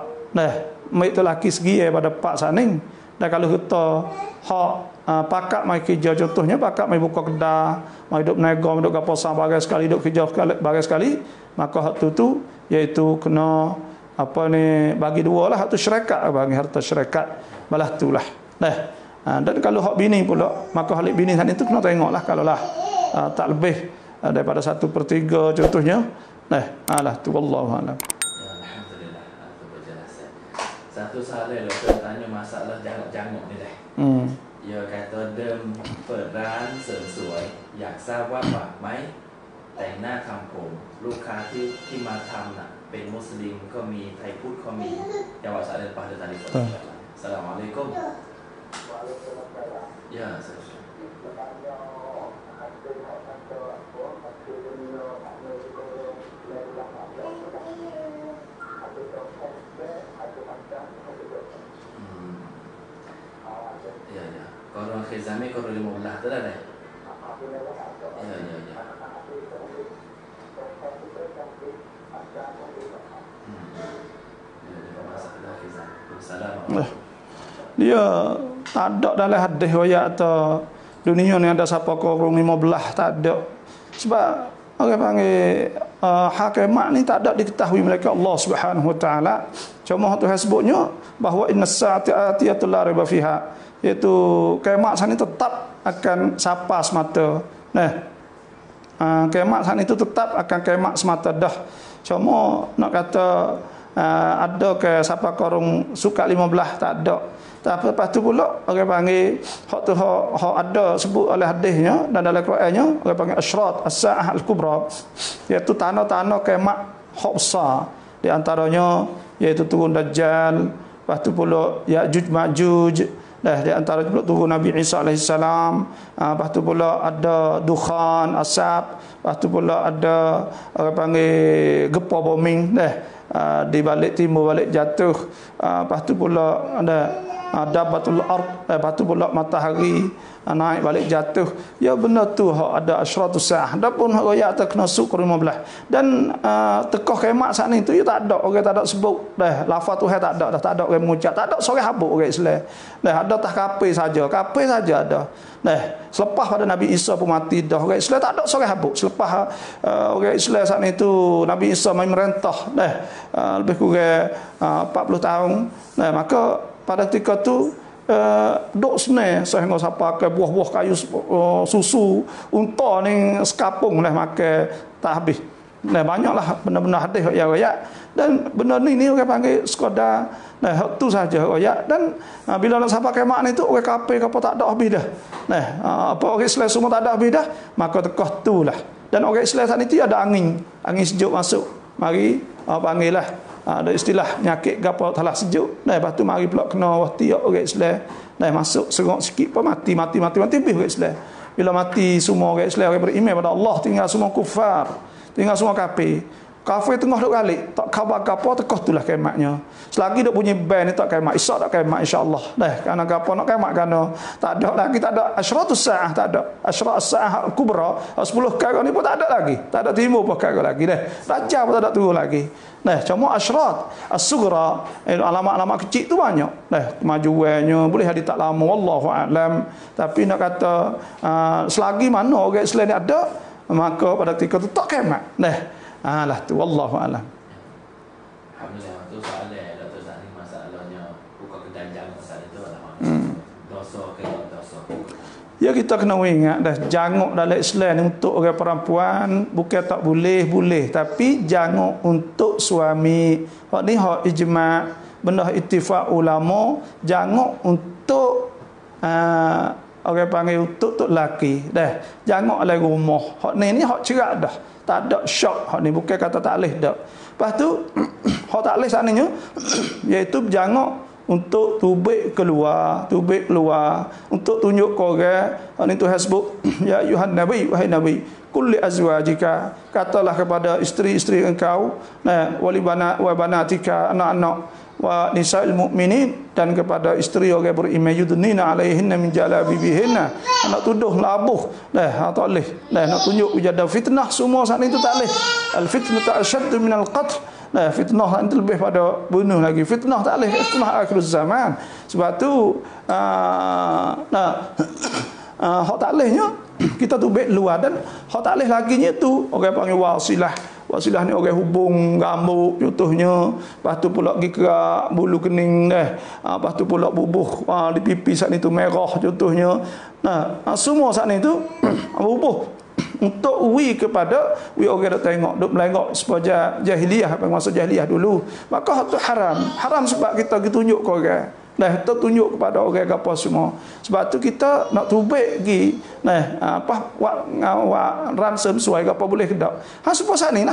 Mai tu laki segi pada pak saning. Dan kalau kita hak pakak mai kerja, contohnya pakak mai buka kedai, mai duk berniaga, mai duk gapo bagai sekali, duk kerja bagai sekali, maka hak tu iaitu kena bagi 2 lah, hak tu syarikat, bagi harta syarikat balah tu lah. Dan kalau hak bini pula, maka hak bini sana itu kena tengoklah kalau lah tak lebih daripada 1/3 contohnya. Alah tu wallahu alam. Ya, alhamdulillah, itu penjelasan. Satu soalan doktor tanya masalah janguk ni dah. Ya kata dem peran sesuai อยากทราบว่าบาปไหมแต่งหน้าทำผมลูกค้าที่มาทำน่ะเป็นมุสลิมก็มีไทยพุทธก็มีya wa soalan pada tadi. Assalamualaikum. Ya, Kalau akhir zaman kalau 15 tu dah dah. Ya. Dia tak ada dalam hadis riwayat atau dunia ni ada siapa korong 15 tak ada. Sebab orang panggil hakimat ni tak ada diketahui mereka Allah Subhanahu Wa Taala. Cuma Tuhan sebutnya bahawa innas sa'ata atiyatul la raiba fiha, iaitu kiamat sana tetap akan sapa semata. Kiamat sana itu tetap akan kiamat semata dah. Cuma nak kata ada ke siapa korong suka 15 tak ada. Tapi lepas tu pula orang panggil hak tu hak ada sebut oleh hadisnya dan dalam Qurannya orang panggil asyrat as-saah al-kubra, iaitu tanda-tanda kiamat hak besar. Di antaranya iaitu turun Dajjal, lepas tu pula Ya'juj Ma'juj, di antara pula turun Nabi Isa AS, lepas tu pula ada dukhan asap, lepas tu pula ada orang panggil gempa bombing di balik timur balik jatuh, lepas tu pula ada dabatul ard, lepas tu pula matahari naik balik jatuh. Ya benar tu ada asyratus saah. Adapun royak atas kena sukur 15 dan tekoh kiamat saat ni tu ya tak ada orang tak ada sebut lafaz Tuhan tak ada dah, tak ada orang mengucap, tak ada seorang habuk orang Islam. Ada tah kafir saja ada. Selepas pada Nabi Isa pun mati dah, orang Islam tak ada seorang habuk. Selepas orang Islam saat ni tu Nabi Isa mai merentah lebih kurang 40 tahun. Maka pada ketika tu duk senang sehingga siapa ke buah-buah kayu susu unta ni sekapung makan tak habis. Banyaklah benda-benda hadis royak dan benda ni orang panggil sekadar tu saja royak. Dan bila nak sampai kiamat ni tu orang kafir apa tak ada habis dah. Apa orang Islam semua tak ada habis dah, maka tekah tulah. Dan orang Islam saat ni ada angin sejuk masuk. Mari panggil lah ada istilah penyakit gapo talah sejuk. Lepas tu mari pula kena wahtiak orang Islam. Masuk serok sikit pun mati habis orang Islam. Bila mati semua orang Islam orang beriman pada Allah, tinggal semua kufar, tinggal semua kafir. Kafir tengah duk balik, tak khabar gapo tekah tulah kiamatnya. Selagi duk bunyi band ni tak kiamat, esok tak kiamat insya-Allah. Kerana gapo nak kiamat kerana tak ada lagi, tak ada asyratus saah, tak ada asyratus saah kubra, 10 perkara ni pun tak ada lagi. Tak ada timbul perkara lagi Raja pun tak ada turun lagi. Cuma asyrat as-sughra, alamat-alamat kecil tu banyak. Kemajuannya boleh ada tak lama wallahu alam. Tapi nak kata selagi mana orang Islam ni ada, maka pada ketika tu tak kiamat. Lah tu wallahu alam. Alhamdulillah, tu soalan Dr. Zani masalahnya buka kedai jalan pasal itu lah. Dosa ke dosa. Ya kita kena ingat dah, janguk dalam Islam ni untuk orang perempuan bukan tak boleh, boleh, tapi janguk untuk suami. Hak ni hak ijma', benda ittifaq ulama, janguk untuk orang panggil untuk lelaki. Dah, janguk dalam rumah. Hak ni hak cerak dah. Tak ada syak. Hak ni bukan kata tak boleh dak. Lepas tu hak tak boleh sananya iaitu janguk untuk tubik keluar, untuk tunjuk ke orang. Ini Tuhan sebut, ya ayuhan nabi, wahai nabi, kulli azwajika, katalah kepada isteri-isteri engkau, wali banat wa banatika, anak-anak, wa nisa'il mu'minin, dan kepada isteri orang beriman, yudnina alaihinna min jalabibihinna, nak tuduh labuh tak boleh, nak tunjuk ada fitnah semua saat itu tak boleh. Al fitnah ta'asyaddu minal qatl. Fitnah itu lebih pada bunuh lagi. Fitnah tak boleh, fitnah akhir zaman. Sebab tu hak tak bolehnya kita tubik luar, dan hak tak boleh laginya tu orang panggil wasilah. Wasilah ni orang hubung rambut contohnya, lepas tu pula pergi kerak bulu kening lepas tu pula bubuh di pipi saat itu merah contohnya. Semua saat itu bubuh untuk kepada orang dak tengok, duk melengok sepoja jahiliah, masa jahiliah dulu. Maka itu haram sebab kita tunjuk ke orang. Kita tunjuk kepada orang apa semua. Sebab tu kita nak tubik pergi ransum sesuai apa boleh ke tak. Sebab saat ni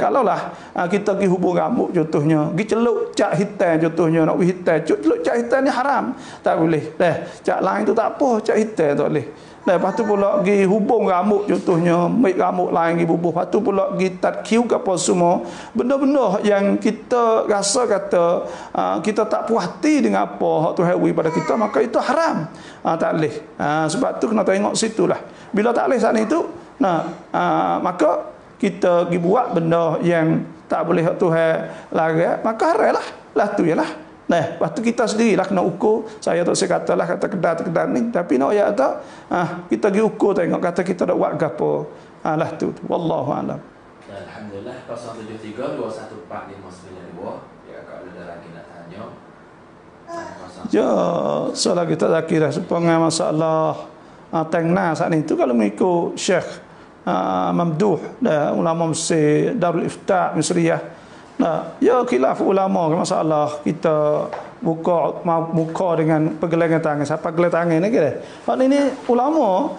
kalau lah kita pergi hubung rambut contohnya, pergi celuk cat hitam contohnya, nak hitam, celuk cat hitam ni haram. Tak boleh. Cat lain tu tak apa, cat hitam tak boleh. Lepas tu pula pergi hubung rambut contohnya, make rambut lain pergi bubuh. Lepas tu pula pergi tadkiu ke apa semua. Benda-benda yang kita rasa kata kita tak puas hati dengan apa hak Tuhan beri pada kita, maka itu haram. Tak boleh. Sebab tu kena tengok situlah. Bila tak boleh saat itu, maka kita pergi buat benda yang tak boleh hak Tuhan larang, maka haram lah tu ialah. Lepas tu kita sendirilah kena ukur. Saya tak saya katalah kata kedar ni, tapi nak ayat tak kita pergi ukur tengok kata kita dak buat gapo. Lah tu. Wallahu alam. Alhamdulillah. 073 214 592. Ya, kalau ada lagi nak tanya. Ya, soal kita lagi dah supaya masalah tengna saat itu kalau mengikut Syekh Mamduh ulama Mesir Darul Ifta Misriyah. Ya khilaf ulama masalah kita buka dengan pergelangan tangan. Siapa gelang tangan ni kira? Hak ini ulama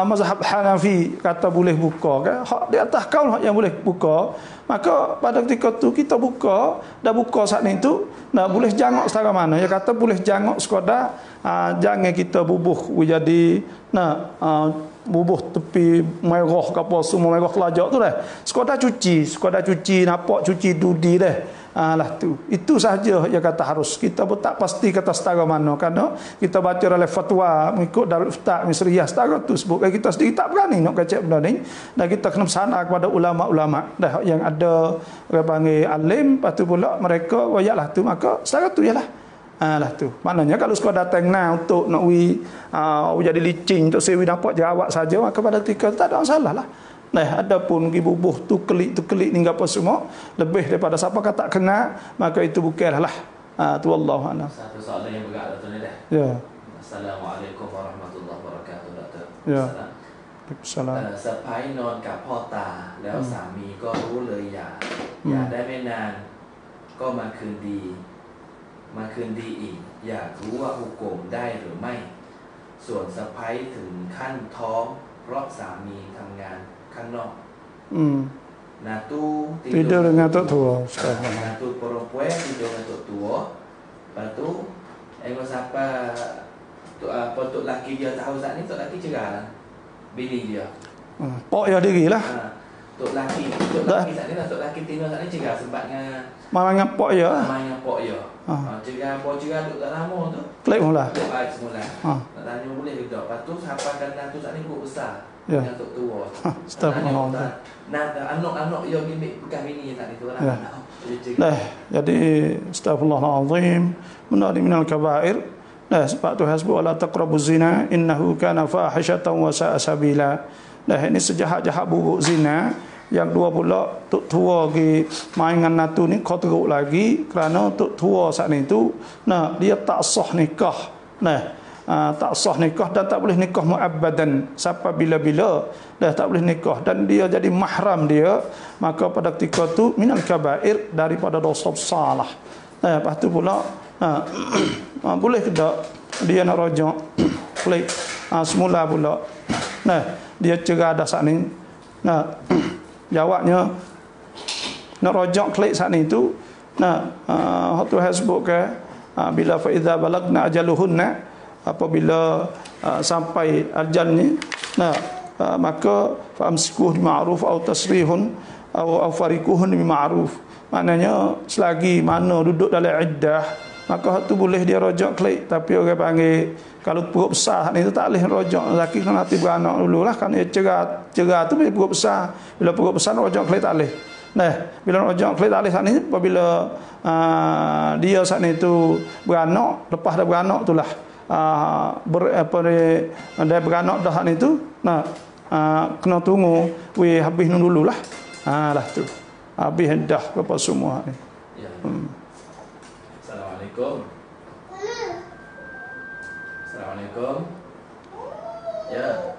mazhab Hanafi kata boleh buka kan. Hak di atas kaul hak yang boleh buka. Maka pada ketika tu kita buka, dah buka saat itu boleh jangok setara mana. Ya kata boleh jangok sekadar jangan kita bubuh jadi bubuh tepi merah ke apa semua merah kelajak tu dah. Sekadar cuci nampak cuci dudi dah. Lah tu. Itu sahaja yang kata harus. Kita pun tak pasti kata setara mana kerana kita baca dalam fatwa mengikut Darul Ifta Misriyah setara tu sebut kita sendiri tak berani nak kacak benda ni, dan kita kena bersandar kepada ulama-ulama dah yang ada orang panggil alim, lepas tu pula mereka wayaklah tu, maka setara tu ialah lah tu. Maknanya kalau sekadar datang untuk nak jadi licin untuk sewi nampak jerawat saja, maka pada ketika tak ada masalah lah. Adapun pergi bubuh tu kelik ni apa semua lebih daripada siapa kata kena, maka itu bukanlah tu wallahu a'lam. Satu soalan yang berat Dato' ni dah. Ya. Assalamualaikum warahmatullahi wabarakatuh Dato'. Ya. Assalamualaikum. สะใภ้นอนกับพ่อตาแล้วสามีก็รู้เลยอย่าได้ไม่นานก็มาคืนดีอีกอยากรู้ว่าฮุกกลมได้หรือไม่ส่วนสะใภ้ถึงขั้นท้องเพราะสามีทำงานข้างนอกNatu tidur dengan tok tua. Natu perempuan tidur dengan tok tua. Lepas tu engkau siapa tok laki dia tahu saat ni tok laki cerah bini dia. Pok ya diri lah. Tok laki saat ni tok laki tinggal saat ni cerah sebabnya malah ngapok ya. Cerah duk tak lama tu. Klik mula. Baik semula. Nak tanya boleh ke tak? Lepas tu siapa kan Natu saat ni cukup besar. Ya. Yang tok tua. Astagfirullah. Anak-anak yang bukan bini saat itu lah. Jadi astagfirullahalazim, benda ni minal kabair. Sebab tu hasbu wala taqrabuz zina innahu kana fahishatan wa sa'a sabila. Ini sejahat-jahat buruk zina. Yang dua pula tok tua pergi main dengan Natu ni kau teruk lagi kerana tok tua saat ni tu dia tak sah nikah. tak sah nikah dan tak boleh nikah muabbadan sampai bila-bila, dah tak boleh nikah dan dia jadi mahram dia, maka pada ketika tu minal kabair, daripada dosa besar lah. Lepas tu pula boleh ke tak dia nak rojak klik semula pula. Dia cerah dah saat ni. Jawabnya nak rojak klik saat ni tu, Tuhan sebut ke bila fa idza balagna ajaluhunna, apabila sampai ajalnya, maka fa amsikuhu bi ma'ruf atau tasrihun atau farikuhun bi ma'ruf. Maknanya selagi mana duduk dalam iddah, maka tu boleh dia rojak klik. Tapi orang panggil kalau perut besar ni tu tak boleh rojak. Lelaki kan hati beranak dululah, kan dia cerah tu bila perut besar. Bila perut besar rojak klik tak boleh. Bila rojak klik tak boleh saat ni, apabila dia saat ni tu beranak, lepas dah beranak itulah dia beranak dah saat ni tu, kena tunggu habis dululah. Lah tu habis dah apa semua ni. Ya. Assalamualaikum. Assalamualaikum. Ya.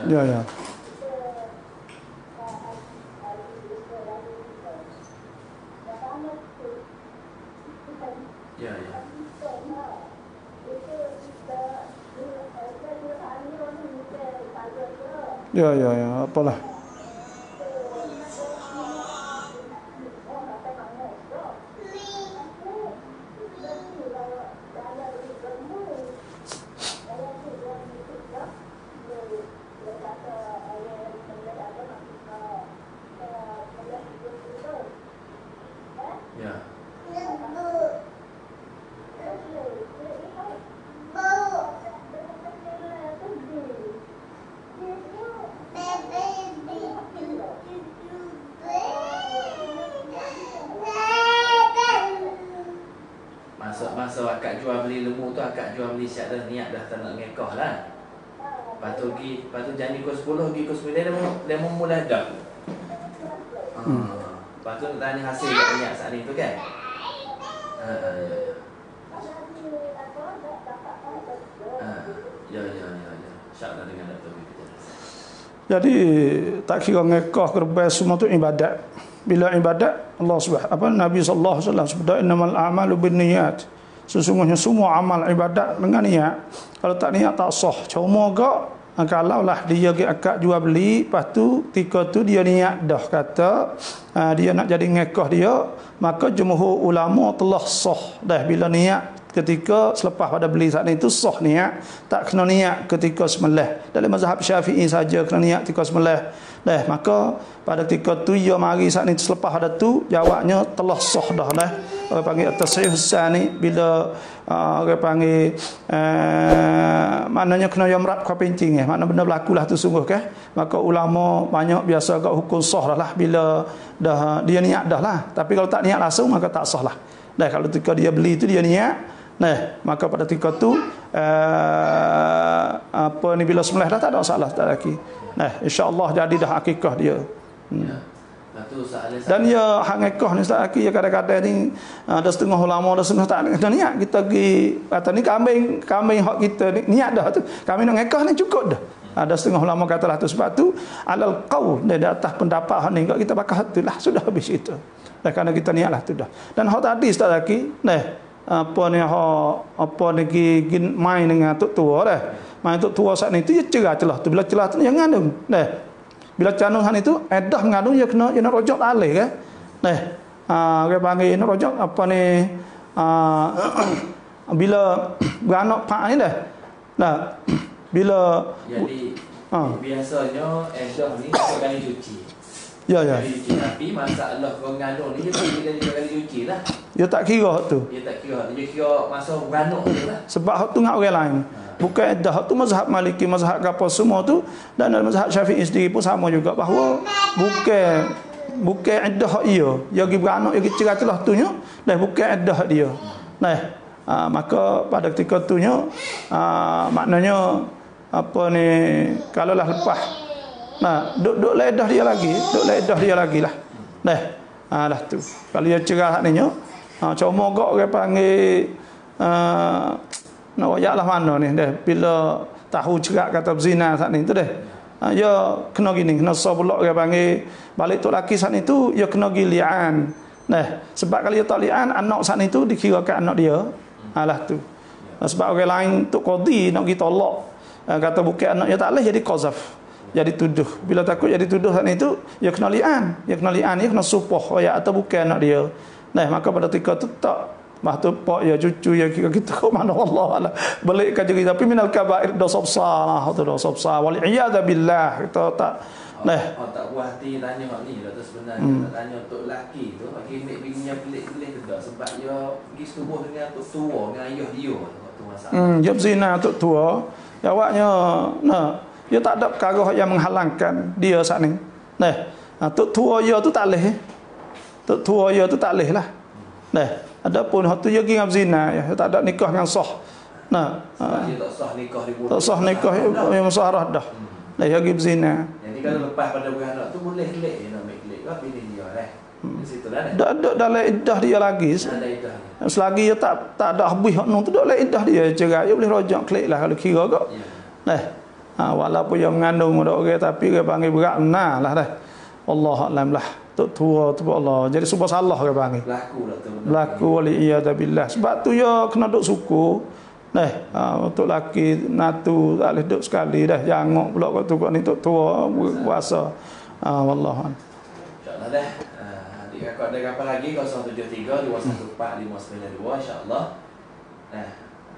Ya. Ya. Ya, apalah. Masa akak jual beli lembu tu, akak jual beli siap dah niat dah tak nak ngekah lah. Lepas tu janji kos 10 pergi kos 9 dia mula dah. Lepas tu nak tanya hasil tak niat saat ni tu kan. Ya. Syak dah dengan Dr. Bibi. Jadi tak kira ngekah kerbau semua tu ibadat. Bila ibadat Allah Nabi sallallahu alaihi wasallam sebut innamal a'malu binniyat. Sesungguhnya semua amal ibadat dengan niat. Kalau tak niat tak sah. Cuma gak kalau lah dia akak jual beli, lepas tu ketika tu dia niat dah kata dia nak jadi ngekah dia, maka jumhur ulama telah sah dah bila niat ketika selepas pada beli saat itu sah niat, tak kena niat ketika sembelih. Dalam mazhab Syafi'i saja kena niat ketika sembelih. Maka pada ketika tu ia mari saat itu selepas pada tu jawabnya telah sah dah. Orang panggil at-tasrih as-sani, bila orang panggil maknanya kena yamrat kau pencing makna benda berlakulah tu sungguh ke. Maka ulama banyak biasa kat hukum sah dah lah bila dah dia niat dah lah. Tapi kalau tak niat langsung maka tak sah lah. Kalau ketika dia beli tu dia niat, maka pada ketika tu bila sembelih dah tak ada masalah tak lagi. Insya-Allah jadi dah akikah dia. Dan ya hak ngekah ni Ustaz Aki, ya kadang-kadang ni ada setengah ulama, ada setengah tak ada niat. Kita pergi kata ni kambing hak kita ni niat dah tu. Kami nak ngekah ni cukup dah. Ada setengah ulama katalah tu, sebab tu alal qaul di atas pendapat hak ni kita bakal hatilah sudah habis itu. Kerana kita niatlah tu dah. Dan hak tadi Ustaz Aki, apa ni main dengan tok tua dah. Main tok tua saat ni tu dia celah tu. Bila celah tu jangan tu. Bila canungan itu edah mengandung dia nak rojak tak boleh kan. Dia panggil nak rojak apa ni bila beranak pak ni dah. Bila jadi biasanya edah ni sekali cuci. Ya. Tapi masalah kau mengandung ni dia kali cuci lah. Dia tak kira tu. Dia kira masa beranak tu lah. Sebab hak tu ngak orang lain. Bukan edah tu mazhab Maliki, mazhab apa semua tu, dan dalam mazhab Syafi'i sendiri pun sama juga bahawa bukan edah dia. Dia pergi beranak, dia pergi celah-celah tu nya, dah bukan edah dia. Maka pada ketika tu nya maknanya apa ni kalau lah lepas duk ledah dia lagi lah. Lah tu. Kalau dia cerah ni nya cuma gak orang panggil nak wajaklah mana ni dah bila tahu cerak kata berzina saat ni tu dah. Ya kena gini, kena sah pula dia panggil balik tu laki saat itu ya kena gi li'an. Nah, sebab kalau dia tak li'an anak saat itu dikirakan anak dia. Alah tu. Sebab orang lain tu qadi nak gi tolak. Kata bukan anak dia tak boleh jadi qazaf. Jadi tuduh. Bila takut jadi tuduh saat itu ya kena li'an. Ya kena li'an, ya kena supoh ya atau bukan anak dia. Nah, maka pada ketika tu tak mah tu pak ya cucu ya kita kau mana Allah Allah balik ke jadi tapi minal kabair dosa besar lah tu dosa besar wal iyad billah kita tak tak puas hati tanya hak ni lah tu sebenarnya tak tanya untuk lelaki tu bagi bininya pelik-pelik tu tak sebab dia pergi setubuh dengan tok tua dengan ayah dia waktu masalah dia berzina tok tua jawabnya dia tak ada perkara yang menghalangkan dia saat ni tok tua dia tu tak leh tok tua dia tu tak leh lah adapun hatu dia pergi zina ya tak ada nikah yang sah. Dia tak sah nikah di bulan. Tak sah nikah yang musyawarah dah. Dia pergi berzina. Jadi kalau lepas pada beranak tu boleh kelik dia nak make kelik apa pilih dia dah. Di situ dah. Dak ada dalam iddah dia lagi. Ada iddah. Selagi dia tak ada habis hak tu dak dalam iddah dia cerai dia boleh rojak kelik lah kalau kira kok. Walaupun yang mengandung ada orang tapi dia panggil berat lah dah. Allah alam lah. Tok tua tu Allah. Jadi subah salah ke panggil. Berlaku wali iyad billah. Sebab tu ya kena duk suku. Untuk laki natu tak boleh duk sekali dah. Jangok pula kat tu kat ni tok tua puasa. Wallah. Insya-Allah dah. Adik kakak ada apa lagi 073 214 592 insya-Allah.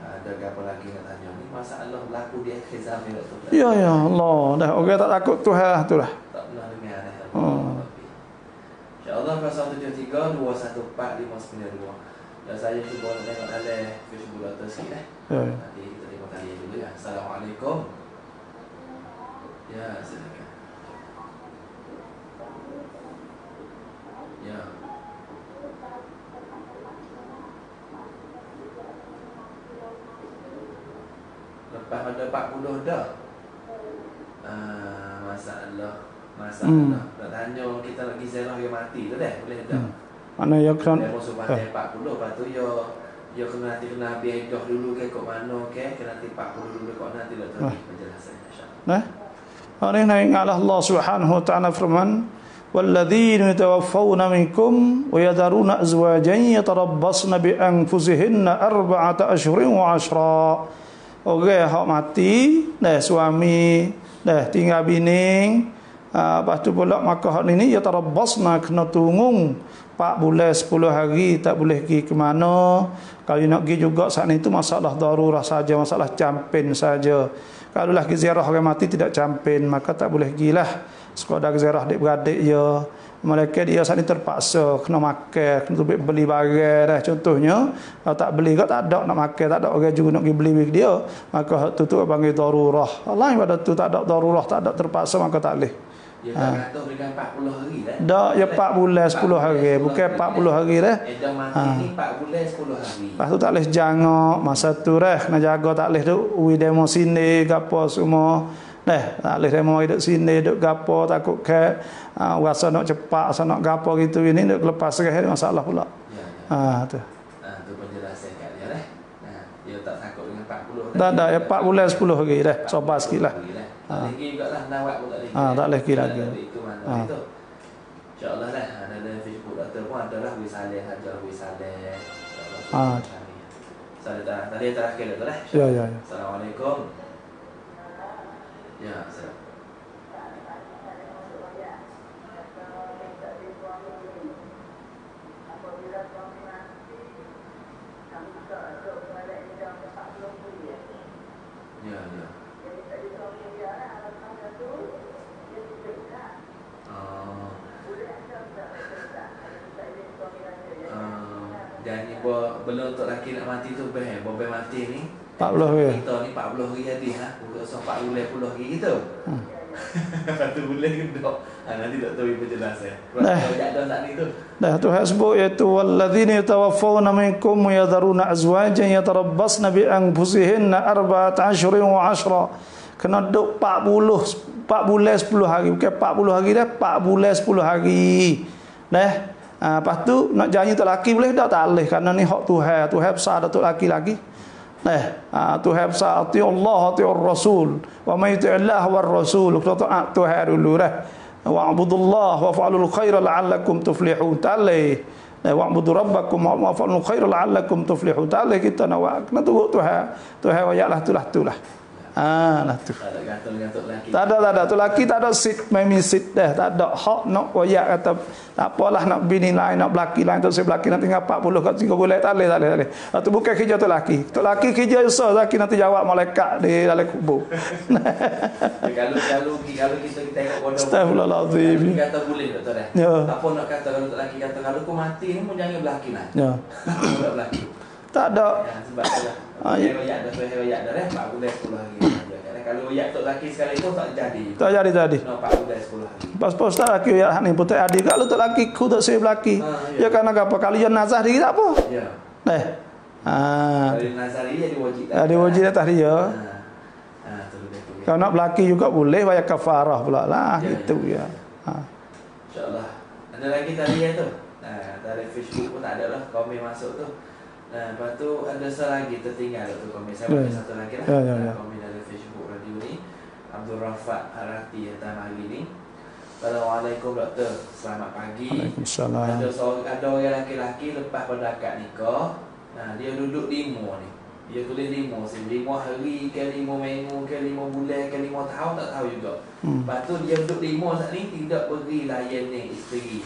Ada apa lagi nak tanya ni? Masalah berlaku di akhir zaman tu. Ya Allah. Dah orang tak takut Tuhan tu dah. Tak pernah dengar dah. InsyaAllah 073 214 592. Dan saya cuba nak tengok dalam Facebook atas sikit nanti kita tengok talian dulu ya. Assalamualaikum. Ya, silakan. Ya. Lepas pada 40 dah. Masalah nak tanya kita lagi zerah yang mati tu dah boleh dah. Mana ya kan? Dia masuk pantai 40 lepas tu ya kena habis iddah dulu ke kok mana ke kena nanti 40 dulu kok nanti lah tu penjelasan insya-Allah. Hari ini Allah Subhanahu wa taala firman walladzina yatawaffawna minkum wa yadharuna azwajan yatarabbasna bi anfusihinna arba'ata ashhurin wa 'ashra. Orang hak mati suami tinggal bini lepas tu pula maka hak ni ya tarabbasna kena tunggu 4 bulan 10 hari tak boleh pergi ke mana. Kalau nak pergi juga saat itu masalah darurah saja, masalah campin saja. Kalau lah ziarah orang mati tidak campin maka tak boleh pergilah. Sekadar ziarah adik-beradik ya. Mereka dia saat ini terpaksa kena makan, kena beli barang dah contohnya. Kalau tak beli kau tak ada nak makan, tak ada orang juga nak pergi beli dia, maka tu panggil darurah. Lain pada tu tak ada darurah, tak ada terpaksa maka tak boleh. Dia tak kata dengan 40 hari dah. Dak ya 4 bulan 10 hari, bukan 40 hari dah. Edah mati ni 4 bulan 10 hari. Lepas tu tak boleh jangok masa tu dah, kena jaga tak boleh duk demo sini gapo semua. Tak boleh demo duk sini duk gapo takut ke rasa nak cepat, rasa nak gapo gitu ini duk lepas serah masalah pula. Tu. Tu penjelasan kat dia dah. Dia tak takut dengan 40 dah. Dah ya 4 bulan 10 hari dah. Sabar sikitlah. Lagi jugaklah nawak pun tak boleh. Tak boleh pergi lagi. Itu mana itu. Insya-Allah dah ada Facebook doktor pun adalah Wisaleh Hajar Wisaleh. Insya-Allah. Tadi terakhir tu lah. Ya. Assalamualaikum. Ya, assalamualaikum. Ya. Jadi belum untuk lelaki nak mati tu boleh mati ni 40 hari. Kita ni 40 hari hadis Bukan 40 hari gitu. Satu bulan kedok. Nanti tak tahu penjelasan. Dah tu hak sebut iaitu walladzina yatawaffawna minkum wa yadharuna azwajan yatarabbasna bi anfusihinna arba'ata ashhurin wa 'ashra. Kena duk 4 bulan 10 hari, bukan 40 hari dah, 4 bulan 10 hari. Lepas tu nak janji tok laki boleh tak? Tak boleh, kerana ni hak Tuhan besar dak tok laki lagi. Tuhan besar, ati Allah, ati Rasul. Wa may yuti'illah war rasul. Kita taat Tuhan dulu dah. Wa'budullah wa fa'alul khaira la'allakum tuflihun. Talih. Wa'budu rabbakum wa fa'alul khaira la'allakum tuflihun. Talih kita nak kena turut Tuhan. Tuhan wayaklah tulah. Lah tu. Tak ada gantung laki. Tak ada. Tu laki tak ada sit, memi sit dah. Tak ada hak nak wayak kata tak apalah nak bini lain, nak belaki lain, tak saya belaki nanti 40 kat 30 bulan tak boleh. Tu bukan kerja tu laki. Tu laki kerja besar, laki nanti jawab malaikat di dalam kubur. Kalau kita tengok bodoh. Astagfirullahalazim. Kata boleh tak dah. Ya. Apa nak kata kalau laki kata kalau aku mati ni pun jangan belaki lah. Ya. Tak belaki. Tak ada. Ya, sebab itulah. Heroyak dah Pak Budai 10 hari. Kalau royak tok laki sekali tu tak jadi. Tak jadi. No, Pak Budai 10 hari. Pas tak laki ya ni putih adik kalau tak laki ku tak saya belaki. Ya karena apa kalau yang nazar diri tak apa. Ya. Kalau nazar diri jadi wajib. Ada wajib atas dia. Tu dia. Kalau nak belaki juga boleh bayar kafarah pula lah gitu ya. Insya-Allah. Ada lagi tadi ya tu. Dari Facebook pun tak ada lah komen masuk tu. Lepas tu ada lagi tertinggal tu komen. Saya baca satu lagi lah. Komen dari Facebook radio ni. Abdul Rafaq Arati datang hari ni. Assalamualaikum doktor. Selamat pagi. Waalaikumsalam. Ada orang lelaki lepas pada akad nikah. Dia duduk limo ni. Dia tulis limo, 5 hari ke 5 minggu ke 5 bulan ke 5 tahun tak tahu juga. Lepas tu dia duduk limo saat ni tidak beri layan ni isteri.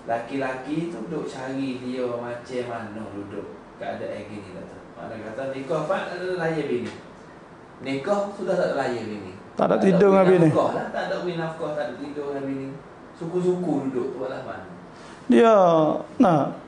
Laki-laki tu duduk cari dia macam mana duduk keadaan gini kata. Mana kata nikah pak ada layan bini. Nikah sudah tak ada layan bini. Tak ada tidur dengan bini. Tak ada bini nafkah, tak ada tidur dengan bini. Suku-suku duduk tu lah mana. Dia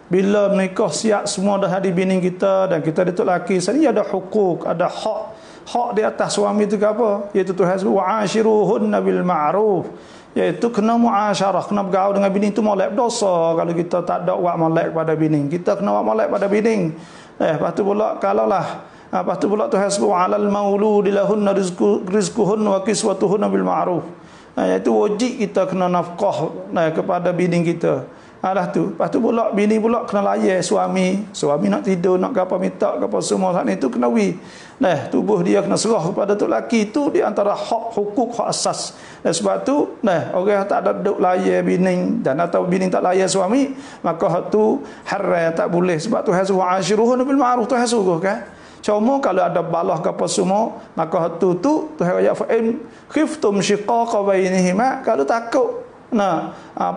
bila menikah siap semua dah ada bini kita dan kita datuk laki, sini ada hukuk, ada hak di atas suami itu apa? Iaitu Tuhan sebut wa'ashiruhunna bil ma'ruf. Iaitu kena muasyarah, kena bergaul dengan bini itu molek dosa kalau kita tak ada buat molek pada bini. Kita kena buat molek pada bini. Lepas tu pula lepas tu pula Tuhan sebut alal mauludi lahunna rizquhunna wa kiswatuhunna bil ma'ruf. Iaitu wajib kita kena nafkah kepada bini kita. Lepas tu pula bini pula kena layan suami nak tidur, nak apa minta apa semua saat itu kena tubuh dia kena serah kepada tu laki itu di antara hak hukuk hak asas. Sebab tu orang tak ada duk layan bini dan atau bini tak layan suami, maka hak tu haram, tak boleh. Sebab tu hasu ashiruhun bil ma'ruf tu suruh kan. Cuma kalau ada balah ke apa semua, maka hak tu Tuhan ayat fa in khiftum shiqaqa bainihima, kalau takut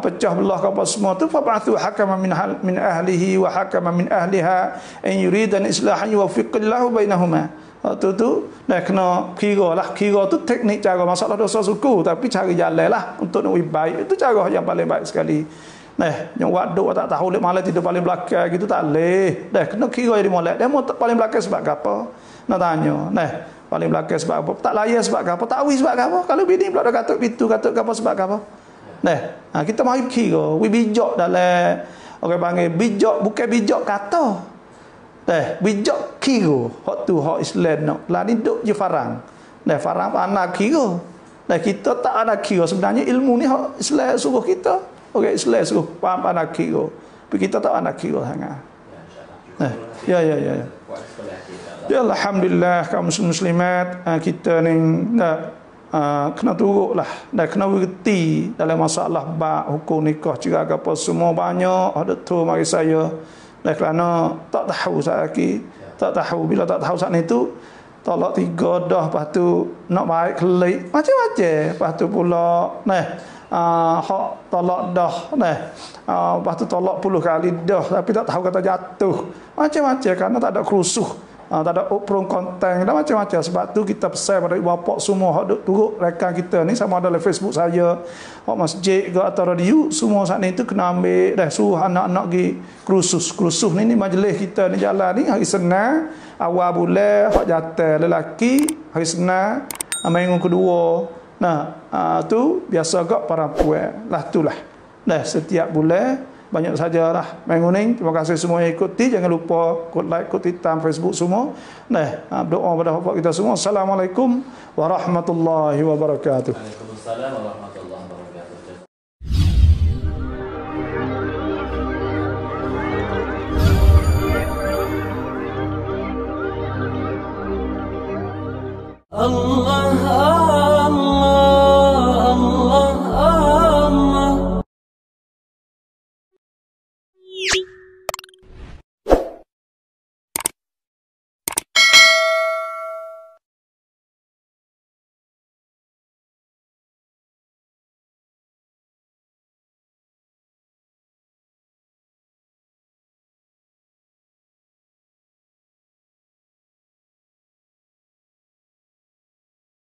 pecah belah ke apa semua tu fab'athu hakaman min ahlihi wa hakaman min ahliha in yuridan islahan yuwaffiqillahu bainahuma. Tu kena kira tu teknik cara masalah dosa suku, tapi cari jalan lah untuk nak baik. Itu cara yang paling baik sekali. Yang waduk tak tahu lek malam tidur paling belakang gitu tak leh. Kena kira jadi molek. Dia mau paling belakang sebab apa? Nak tanya. Paling belakang sebab apa? Tak layan sebab apa? Tak tahu sebab apa? Kalau bini pula dah katuk pintu, katuk apa sebab apa? Kita mari kira, bijak dalam orang panggil bijak bukan bijak kata. Bijak kira. Hak tu hak Islam nak. Lah ni duk je farang. Farang anak kira. Kita tak ada kira sebenarnya ilmu ni hak Islam suruh kita. Orang Islam suruh faham anak kira. Tapi kita tak anak kira sangat. Ya. Ya alhamdulillah kaum muslimat kita ni kena turutlah dan kena berhenti dalam masalah hukum nikah cerai apa semua banyak ada tu mari saya kerana tak tahu tak tahu bila tak tahu saat itu tolak 3 dah, lepas tu nak baik kelik macam-macam, lepas tu pula hak tolak dah lepas tu tolak 10 kali dah tapi tak tahu kata jatuh macam-macam kerana tak ada kerusuh. Tak ada prong konten dan macam-macam. Sebab tu kita pesan pada ibu bapa semua hak duk turut rekan kita ni, sama ada dalam Facebook saya, hak masjid ke atau radio, semua saat ni tu kena ambil suruh anak-anak pergi kerusuh ni majlis kita ni jalan ni hari Senin awal bulan hak jatuh lelaki, hari Senin minggu kedua tu biasa gak para puan lah itulah setiap bulan banyak sajalah minggu ni. Terima kasih semua yang ikuti. Jangan lupa kod like, kod hitam Facebook semua. Doa pada bapak kita semua. Assalamualaikum warahmatullahi wabarakatuh. Waalaikumsalam warahmatullahi wabarakatuh.